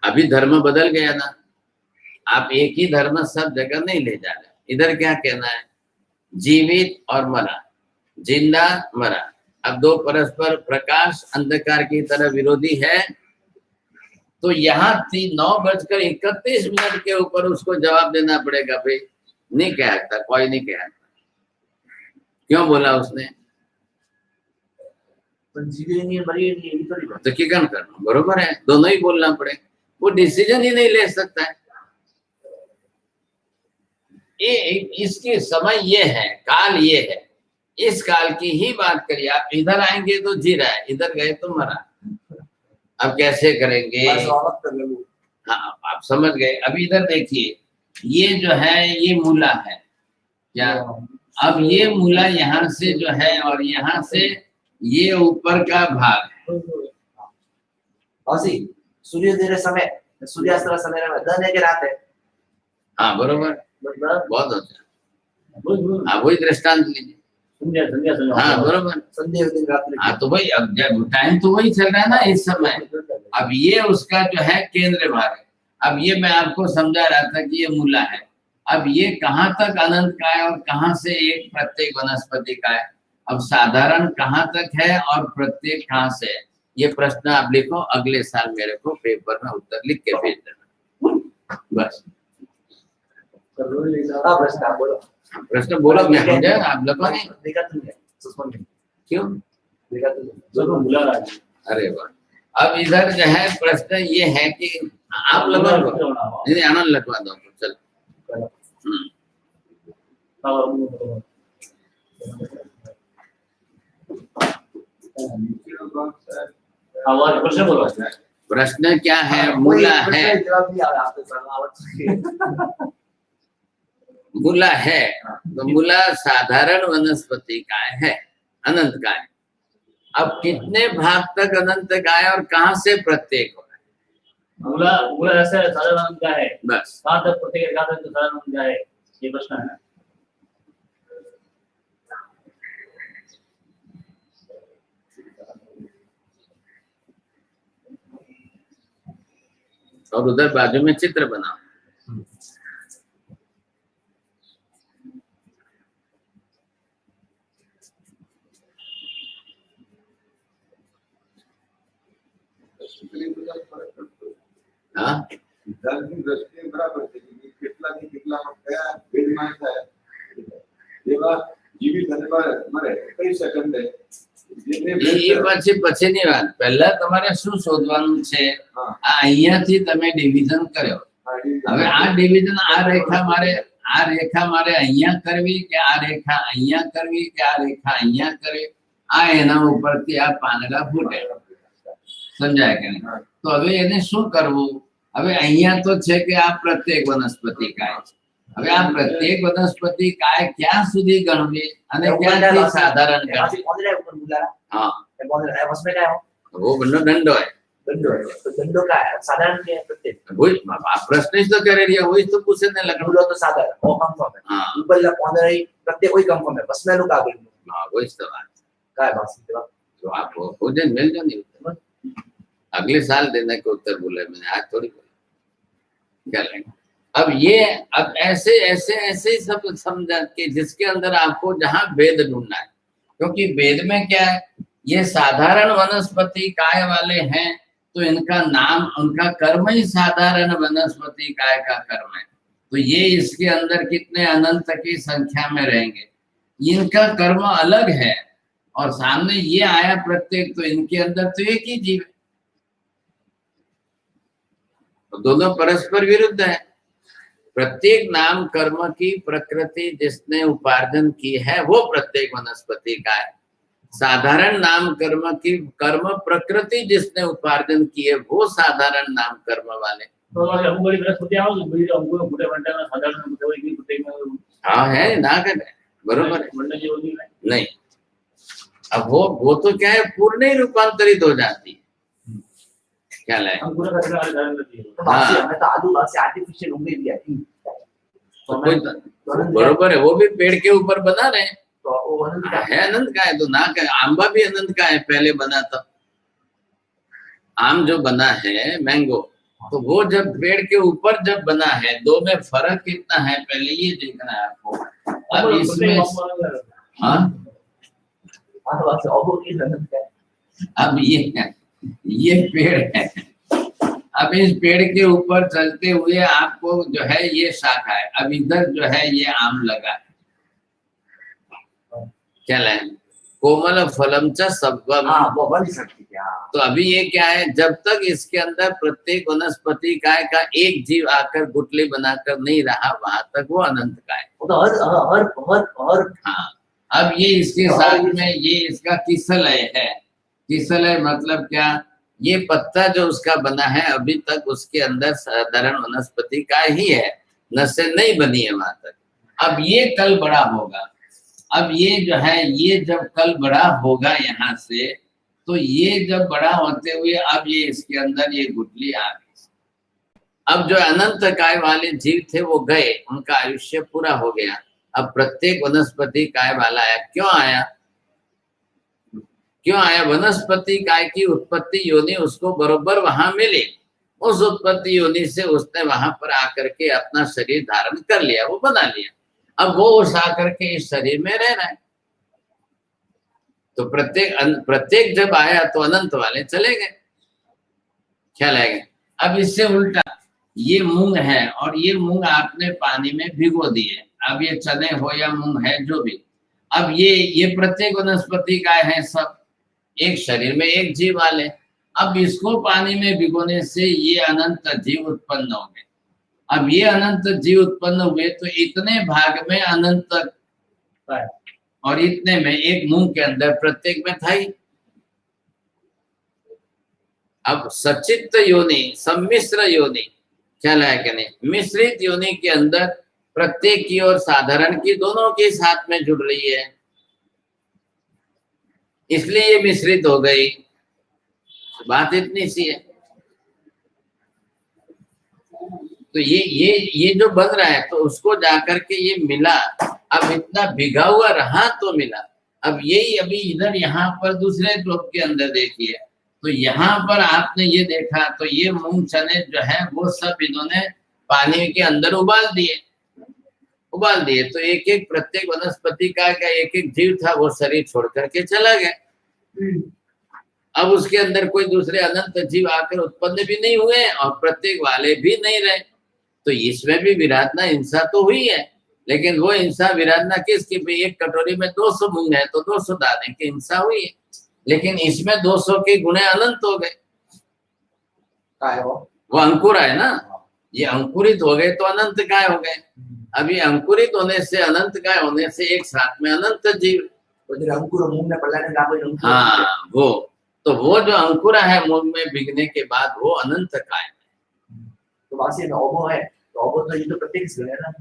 अभी धर्म बदल गया ना, आप एक ही धर्म सब जगह नहीं ले जा रहे। इधर क्या कहना है? जीवित और मरा, जिंदा मरा। अब दो परस्पर प्रकाश अंधकार की तरह विरोधी है, तो यहाँ 9:31 के ऊपर उसको जवाब देना पड़ेगा। भाई नहीं कह सकता, कोई नहीं कह सकता। क्यों बोला उसने? तो क्या करना? बरोबर है, दोनों ही बोलना पड़े। वो डिसीजन ही नहीं ले सकता है। इसकी समय ये है, काल ये है, इस काल की ही बात करिए। आप इधर आएंगे तो जी रहा है, इधर गए तो मरा। अब कैसे करेंगे? हाँ, आप समझ गए। अब इधर देखिए, ये जो है ये मूला है क्या? अब ये मूला यहाँ से जो है और यहाँ से ये ऊपर का भाग है। सूर्योदय समय, सूर्यास्त समय दिन है कि रात है? हाँ बरोबर, बहुत अच्छा। हाँ वही दृष्टांत लीजिए। हाँ बरोबर, संध्या दिन रात्रि। हाँ तो वही, अब टाइम तो वही चल रहा है ना इस समय। अब ये उसका जो है केंद्र भाग है। अब ये मैं आपको समझा रहा था कि ये मूला है। अब ये कहाँ तक अनंत का है और कहाँ से एक प्रत्येक वनस्पति का है? अब साधारण कहाँ तक है और प्रत्येक कहाँ से है? ये प्रश्न आप लिखो, अगले साल मेरे को पेपर में उत्तर लिख के भेज देना बस। प्रश्न बोलो, मैं समझा, आप लोगों ने क्यों? अरे वाह। अब इधर जो है प्रश्न ये है कि आप लोगों को नहीं आनंद लगवा दो। चल प्रश्न क्या है? मूला है, मूला है तो मूला साधारण वनस्पति का है, अनंत का है। अब कितने भाग तक अनंत का है और कहाँ से प्रत्येक हो रहा है? मूला ऐसे साधारण अनंत का है, बस। कहाँ तक प्रत्येक, कहाँ तक साधारण अनंत का है, ये प्रश्न है ना। और उधर बाजू में चित्र बनाओ। हाँ दृष्टि बराबर છે કે કેટલાની કેટલામાં કયા ભેદમાં થાય જેવા જીવિત અને મરે કઈ સેકન્ડ है એ પછી ની વાત, પહેલા તમારે શું શોધવાનું છે? આ અહીંયાથી તમે ડિવિઝન કર્યો, હવે આ ડિવિઝન આ રેખા મારે અહીંયા કરવી કે આ રેખા અહીંયા કરવી કે આ રેખા અહીંયા કરવી, આ એના ઉપરથી આ પાંદડા ફૂટે, સમજાય કે નહીં? તો હવે એને શું કરવું? હવે અહીંયા તો છે કે આ પ્રત્યેક વનસ્પતિ કાય છે। હવે આ પ્રત્યેક વનસ્પતિ કાય ક્યાં સુધી ગણવી અને ક્યાંથી સાધારણ ગણવી? हाँ वो बंदो दंडो है, दंडो का है साधारण के प्रत्येक। वही आप प्रश्न ही तो कर रही है, वही तो पूछने लगा। मूलो तो साधारण वो कंफर्म है। हाँ ऊपर पौधे प्रत्येक वही कंफर्म है, बस मैं लोग आगे हाँ वही तो बात का है। बात तो आप हो जाए मिल जाओ नहीं उत्तर, अगले साल देने को उत्तर बोला मैंने, आज थोड़ी बोला। क्या लेंगे? अब ऐसे ऐसे ऐसे ही सब समझा के जिसके अंदर आपको जहाँ भेद ढूंढना है, क्योंकि वेद में क्या है, ये साधारण वनस्पति काय वाले हैं तो इनका नाम, उनका कर्म ही साधारण वनस्पति काय का कर्म है। तो ये इसके अंदर कितने अनंत की संख्या में रहेंगे, इनका कर्म अलग है और सामने ये आया प्रत्येक, तो इनके अंदर तो एक ही जीव है, तो दोनों परस्पर विरुद्ध है। प्रत्येक नाम कर्म की प्रकृति जिसने उपार्जन की है वो प्रत्येक वनस्पति का है। साधारण नाम कर्म की कर्म प्रकृति जिसने उपार्जन की है वो साधारण नाम कर्म वाले। तो अमुक वाली वनस्पति आओ बीज अमुक फुटे बनता है साधारण फुटे हुए की फुटे में हाँ है ना कर बरोबर है वर्ण जो होती है नहीं। अब वो तो क्या है पूर्ण ही रूपांतरित हो जाती है क्या लाए अंकुर का धारण करती है। तो बासी हमें तो आलू बासी आर्टिफिशियल उंगली दिया थी तो कोई बरोबर है वो भी पेड़ के ऊपर बना रहे हैं तो वो अनंत का है अनंत का है तो ना का आंबा भी अनंत का है पहले बना तब आम जो बना है मैंगो तो वो जब पेड़ के ऊपर जब बना है दो में फर्क कितना है पहले ये देखना है आपको। अब इसमें हाँ बासी अब ये अनंत का अब ये पेड़ है अब इस पेड़ के ऊपर चलते हुए आपको जो है ये शाखा है अब इधर जो है ये आम लगा है क्या लाइन कोमल फलम च सब्बम। हाँ वो बन सकती है तो अभी ये क्या है जब तक इसके अंदर प्रत्येक वनस्पति काय का एक जीव आकर गुटली बनाकर नहीं रहा वहां तक वो अनंत का है। वो तो हर हाँ अब ये इसके साथ में ये इसका किसलय है। किसलय मतलब क्या ये पत्ता जो उसका बना है अभी तक उसके अंदर साधारण वनस्पति का ही है नसें नहीं बनी है वहां तक। अब ये कल बड़ा होगा अब ये जो है ये जब कल बड़ा होगा यहाँ से तो ये जब बड़ा होते हुए अब ये इसके अंदर ये गुटली आ गई। अब जो अनंत काय वाले जीव थे वो गए उनका आयुष्य पूरा हो गया। अब प्रत्येक वनस्पति काय वाला आया क्यों आया वनस्पति काय की उत्पत्ति योनि उसको बरोबर वहां मिली उस उत्पत्ति योनि से उसने वहां पर आकर के अपना शरीर धारण कर लिया वो बना लिया। अब वो उस आकर के इस शरीर में रह रहा है तो प्रत्येक जब आया तो अनंत वाले चले गए ख्याल आएगा। अब इससे उल्टा ये मूंग है और ये मूंग आपने पानी में भिगो दिए अब ये चने हो या मूंग है जो भी अब ये प्रत्येक वनस्पति का है सब एक शरीर में एक जीव वाले। अब इसको पानी में भिगोने से ये अनंत जीव उत्पन्न हो गए। अब ये अनंत जीव उत्पन्न हुए तो इतने भाग में अनंत और इतने में एक मूंग के अंदर प्रत्येक में था ही। अब सचित्त योनि सम्मिश्र योनि क्या लाया कि नहीं मिश्रित योनि के अंदर प्रत्येक की और साधारण की दोनों के साथ में जुड़ रही है इसलिए ये मिश्रित हो गई। बात इतनी सी है। तो ये जो बन रहा है तो उसको जाकर के ये मिला अब इतना भिगा हुआ रहा तो मिला। अब यही अभी इधर यहाँ पर दूसरे ग्लोब के अंदर देखिए तो यहाँ पर आपने ये देखा तो ये मूंग चने जो है वो सब इन्होंने पानी के अंदर उबाल दिए तो एक एक प्रत्येक वनस्पति का एक एक जीव था वो शरीर छोड़ करके चला गया। अब उसके अंदर कोई दूसरे अनंत जीव आकर उत्पन्न भी नहीं हुए और प्रत्येक वाले भी नहीं रहे तो इसमें भी विराधना हिंसा तो हुई है लेकिन वो हिंसा विराधना किसकी भाई एक कटोरी में 200 मूंग है तो 200 दाने की हिंसा हुई है लेकिन इसमें 200 के गुणे अनंत हो गए। वो अंकुर है ना ये अंकुरित हो गए तो अनंत काय हो गए। अभी अंकुरित होने से अनंत काय होने से एक साथ में अनंत जीव हाँ वो जो अंकुरा है मूंग में भिगने के बाद वो अनंत काय तो वासी में ओबो है तो ओबो तो ये तो प्रत्येक से है ना।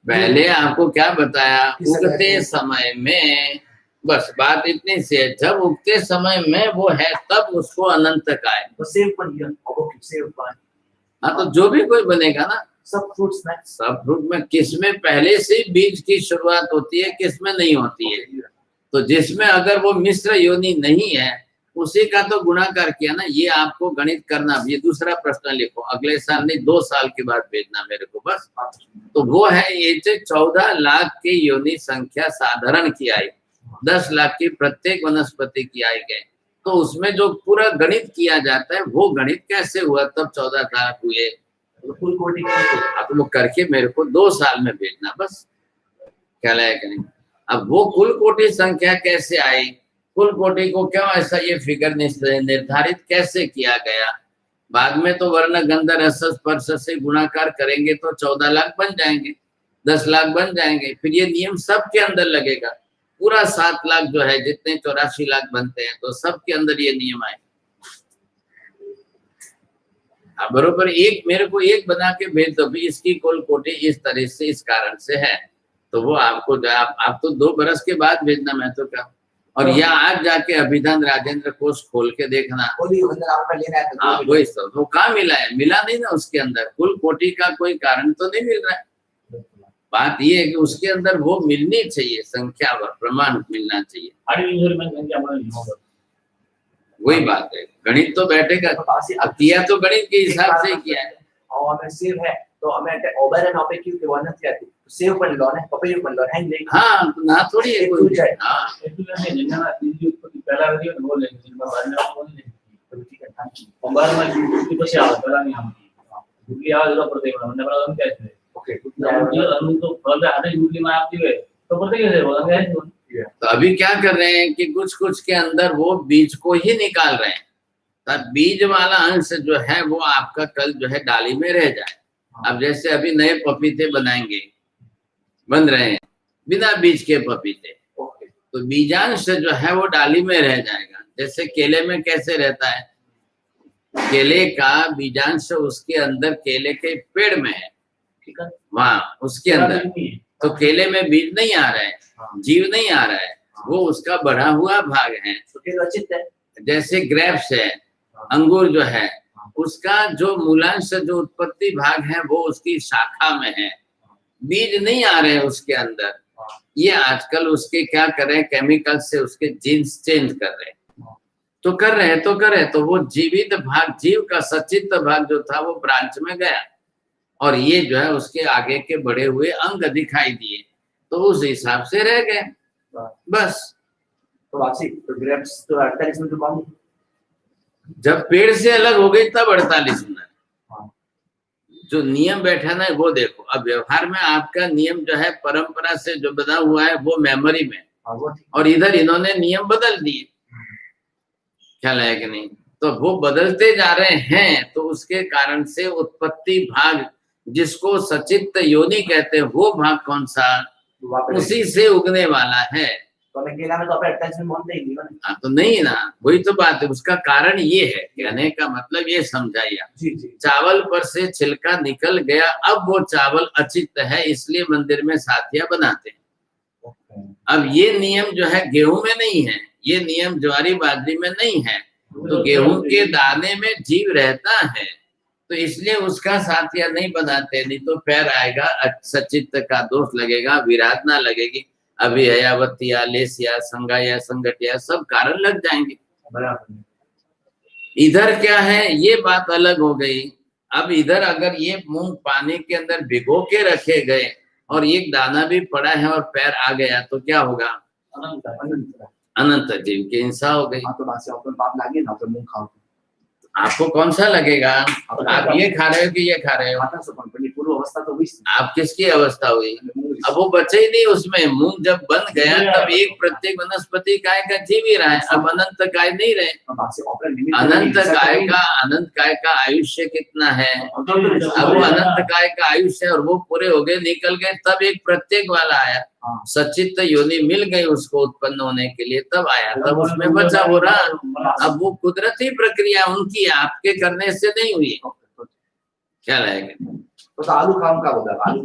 पहले आपको क्या बताया उगते समय में बस बात इतनी सी है जब उगते समय में वो है तब उसको अनंत काय तो सेव बन गया ओबो सेव बन। हाँ तो जो भी कोई बनेगा ना सब फ्रूट में किसमें पहले से बीज की शुरुआत होती है किसमें नहीं होती है तो जिसमें अगर वो मिश्र योनि नहीं है उसी का तो गुणाकार किया ना। ये आपको गणित करना ये दूसरा प्रश्न लिखो अगले साल नहीं 2 साल के बाद भेजना मेरे को बस। तो वो है ये 14 लाख की योनि संख्या साधारण की आई 10 लाख की प्रत्येक वनस्पति की आई गए तो उसमें जो पूरा गणित किया जाता है वो गणित कैसे हुआ तब 14 लाख हुए फुल कोटी आप लोग करके मेरे को 2 साल में भेजना बस क्या लाया करें। अब वो कुल कोटि संख्या कैसे आई कुल कोटि को क्यों ऐसा ये फिगर निर्धारित कैसे किया गया। बाद में तो वर्ण गंध रस स्पर्श से गुणाकार करेंगे तो 14 लाख बन जाएंगे 10 लाख बन जाएंगे फिर ये नियम सबके अंदर लगेगा पूरा 7 लाख जो है, जितने 84 लाख बनते हैं, तो सबके अंदर ये नियम आए। आप बरोबर एक मेरे को एक बना के भेज दो भी, इसकी कुल कोटि इस तरह से इस कारण से है, तो वो आपको आप तो 2 बरस के बाद भेजना, मैं तो क्या। और या आज जाके अभिधान राजेंद्र कोश खोल के देखना, कोई मतलब आपका लेना है तो हाँ वही सब, वो कहाँ मिला है, मिला नहीं ना उसके अंदर, कुल कोटि का कोई कारण तो नहीं मिल रहा है। बात ये है कि उसके अंदर वो मिलनी चाहिए, संख्या व प्रमाण मिलना चाहिए, वही बात है। गणित तो बैठेगा, अब किया तो गणित के हिसाब से ही किया है। और हमें सेव है तो हमें ओवर एंड ऑपे क्यों वर्णन किया थी, सेव पर लो ना पपई पर लो है नहीं। हाँ ना थोड़ी है कोई, हाँ पहला वीडियो वो लेंगे जिनका बारे में आपको नहीं लेंगे, ठीक है। पंबार में की तो से आवा पहला नहीं हम दूसरी आवाज जो पड़ते हैं हमने बड़ा हम कैसे ओके जो हम तो फल आधे दूसरी में आपकी है तो पड़ते कैसे बोला है। तो अभी क्या कर रहे हैं कि कुछ कुछ के अंदर वो बीज को ही निकाल रहे हैं, तब बीज वाला अंश जो है वो आपका कल जो है डाली में रह जाए। अब जैसे अभी नए पपीते बनाएंगे, बन रहे हैं बिना बीज के पपीते, तो बीजांश जो है वो डाली में रह जाएगा। जैसे केले में कैसे रहता है, केले का बीजांश उसके अंदर केले के पेड़ में है, ठीक है, वहाँ उसके अंदर, तो केले में बीज नहीं आ रहा है, जीव नहीं आ रहा है, वो उसका बढ़ा हुआ भाग है। जैसे ग्रेप्स है, अंगूर जो है, उसका जो मूलांश जो उत्पत्ति भाग है वो उसकी शाखा में है, बीज नहीं आ रहे हैं उसके अंदर। ये आजकल उसके क्या कर रहे हैं, केमिकल से उसके जीन्स चेंज कर रहे हैं, तो कर रहे हैं तो वो जीवित भाग, जीव का सचित भाग जो था वो ब्रांच में गया, और ये जो है उसके आगे के बढ़े हुए अंग दिखाई दिए, तो उस हिसाब से रह गए बस। तो वापसी तो ग्रेप्स तो 48 में तो कम, जब पेड़ से अलग हो गई तब 48 में जो नियम बैठा ना वो देखो। अब व्यवहार में आपका नियम जो है परंपरा से जो बना हुआ है वो मेमोरी में, और इधर इन्होंने नियम बदल दिए, ख्याल है कि नहीं। तो वो बदलते जा रहे हैं, तो उसके कारण से उत्पत्ति भाग जिसको सचित्त योनि कहते हैं, वो भाग कौन सा, उसी से उगने वाला है। तो मैं केला में तो 48 में मानते ही नहीं ना। हाँ तो नहीं ना, वही तो बात है। उसका कारण ये है, कहने का मतलब ये समझाइए, जी जी, चावल पर से छिलका निकल गया, अब वो चावल अचित्त है, इसलिए मंदिर में साथिया बनाते हैं। अब ये नियम जो है गेहूं में नहीं है, ये नियम ज्वारी बाजरी में नहीं है, तो गेहूं के दाने में जीव रहता है, तो इसलिए उसका साथिया नहीं बनाते, नहीं तो पैर आएगा, सचित्त का दोष लगेगा, विराट ना लगेगी, अभी हयावतिया, लेसिया, संगाया, संगठिया सब कारण लग जाएंगे। इधर क्या है, ये बात अलग हो गई। अब इधर अगर ये मूंग पानी के अंदर भिगो के रखे गए और एक दाना भी पड़ा है और पैर आ गया, तो क्या होगा, अनंत जीव की हिंसा हो गई। पाप लागे ना तो मुंह खाओ, आपको कौन सा लगेगा, आप ये खा रहे हो कि ये खा रहे हो, पूर्व अवस्था तो हुई, आप किसकी अवस्था हुई, अब वो बचे ही नहीं उसमें। मूंग जब बन गया तब एक प्रत्येक वनस्पति काय का जीव ही रहा है, अब अनंत काय नहीं रहे। अनंत काय का आयुष्य कितना है, अब वो अनंत काय का आयुष्य और वो पूरे हो गए, निकल गए, तब एक प्रत्येक वाला आया, सचित्त योनि मिल गई उसको उत्पन्न होने के लिए, तब आया, तब उसमें बचा हो रहा। अब वो कुदरती प्रक्रिया उनकी, आपके करने से नहीं हुई, ख्याल है। तो आलू काम का होता है, आलू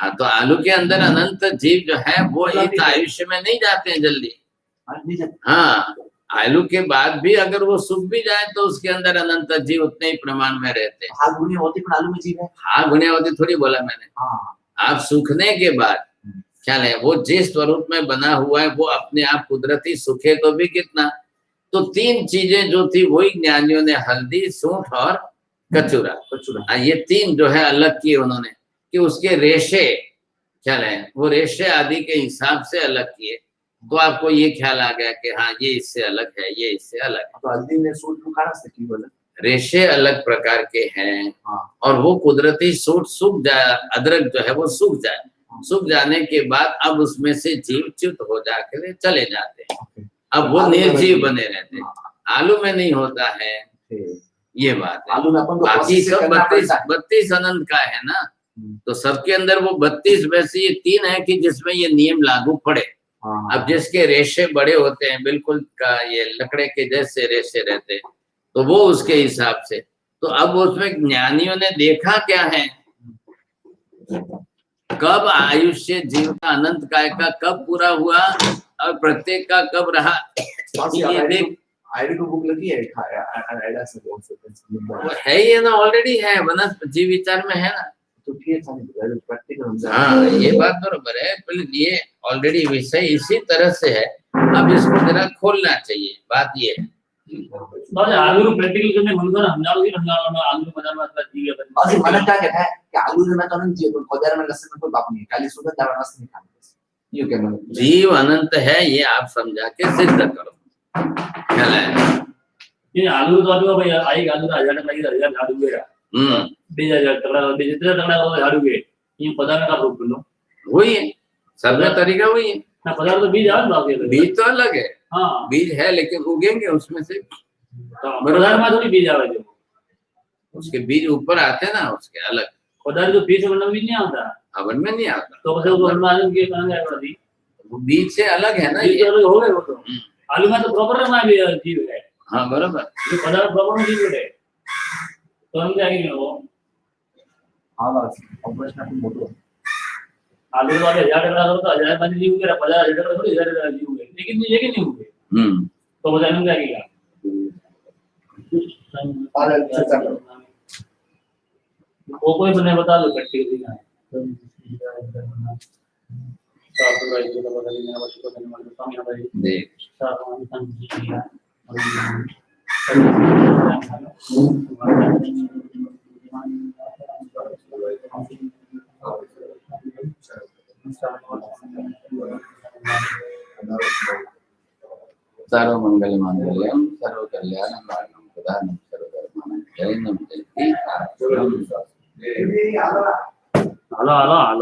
हाँ तो आलू के अंदर अनंत जीव जो है वो इस आयुष्य में नहीं जाते हैं जल्दी। हाँ, आलू के बाद भी अगर वो सूख भी जाए तो उसके अंदर अनंत जीव उतने ही प्रमाण में रहते हैं। हाँ गुणिया होती पर आलू में जीव है, हाँ गुणिया होती थोड़ी बोला मैंने। आप सूखने के बाद ख्याल है वो जिस स्वरूप में बना हुआ है वो अपने आप कुदरती सूखे तो भी कितना, तो 3 चीजें जो थी वही ज्ञानियों ने हल्दी, सूंठ और कचूरा, ये 3 जो है अलग किए उन्होंने, कि उसके रेशे ख्याल है वो रेशे आदि के हिसाब से अलग किए, तो आपको ये ख्याल आ गया कि हाँ ये इससे अलग है, ये इससे अलग है। तो हल्दी ने सूट खाना से की बोला, रेशे अलग प्रकार के हैं, और वो कुदरती सूट सूख जाए, अदरक जो है वो सूख जाए, सूख जाने के बाद अब उसमें से जीव च्युत हो जाकर चले जाते हैं, अब वो निर्जीव बने रहते हैं। आलू में नहीं होता है, ये बात है। आलू में अपन बाकी सब 32 अनंत का है ना, तो सबके अंदर वो 32 में से ये 3 है कि जिसमें ये नियम लागू पड़े, हाँ अब जिसके रेशे बड़े होते हैं बिल्कुल का ये लकड़े के जैसे रेशे रहते हैं, तो वो उसके हिसाब से। तो अब उसमें ज्ञानियों ने देखा क्या है, कब आयुष्य जीव का अनंत काय का कब पूरा हुआ और प्रत्येक का कब रहा, ये देख आईडी को बुक लगी है आईडा से बहुत से वो है, ये ना ऑलरेडी है, वनस्पति जीव विचार में है ना। तो ठीक है प्रैक्टिकल समझा। हाँ ये बात बरोबर है, पर ये ऑलरेडी विषय इसी तरह से है, अब इसको जरा खोलना चाहिए, बात ये है। तो आलू प्रैक्टिकल करने मन को समझाओ आलू बाजार में आता ठीक है। और मन क्या कहता है कि आलू में तो अनंत जीव बाजार में लस्सी में कोई बाप नहीं है, खाली सुगंध दावनास नहीं खाने। ये क्या मतलब जीव अनंत है ये आप समझा के सिद्ध करो, ख्याल है। ये आलू तो आलू भाई आई आलू का 1000 लगी 1000 झाड़ू गया 2000 टकरा 2000 टकरा झाड़ू गए ये पदार्थ का रूप लो वही है, सब में तरीका वही है। ना पदार्थ तो बीज आ बाकी है बीज तो अलग है, हां बीज है लेकिन उगेंगे उसमें से, तो पदार्थ में थोड़ी बीज आवे जो उसके बीज ऊपर आते हैं ना, उसके अलग। पदार्थ जो बीज में बीज नहीं आता हवन में नहीं आता, तो कैसे वो अनुमान के कारण है बड़ी वो बीज से अलग है ना बीज ये। तो अलग हो गए वो तो आलू में तो प्रॉपर में भी जीव है हाँ बराबर, ये पदार्थ प्रॉपर में जीव है तो हम क्या करेंगे वो हां बात ऑपरेशन अपन मोटो आलू वाले 1000 टकरा तो 1000 बन जीव गया 50000 टकरा थोड़ी 1000 जीव है लेकिन ये नहीं हुए तो बताने में क्या किया और चर्चा करो। वो कोई बने बता दो प्रैक्टिकली क्या है साफ राइट को बता देना बच्चों को देने वाले काम यहाँ पर देख साफ हम समझिए सर्व मंगल मांगल्यम सर्व कल्याण कारणम प्रदानम सर्वधर्माणां जयं जयति। ये आला हलो हलो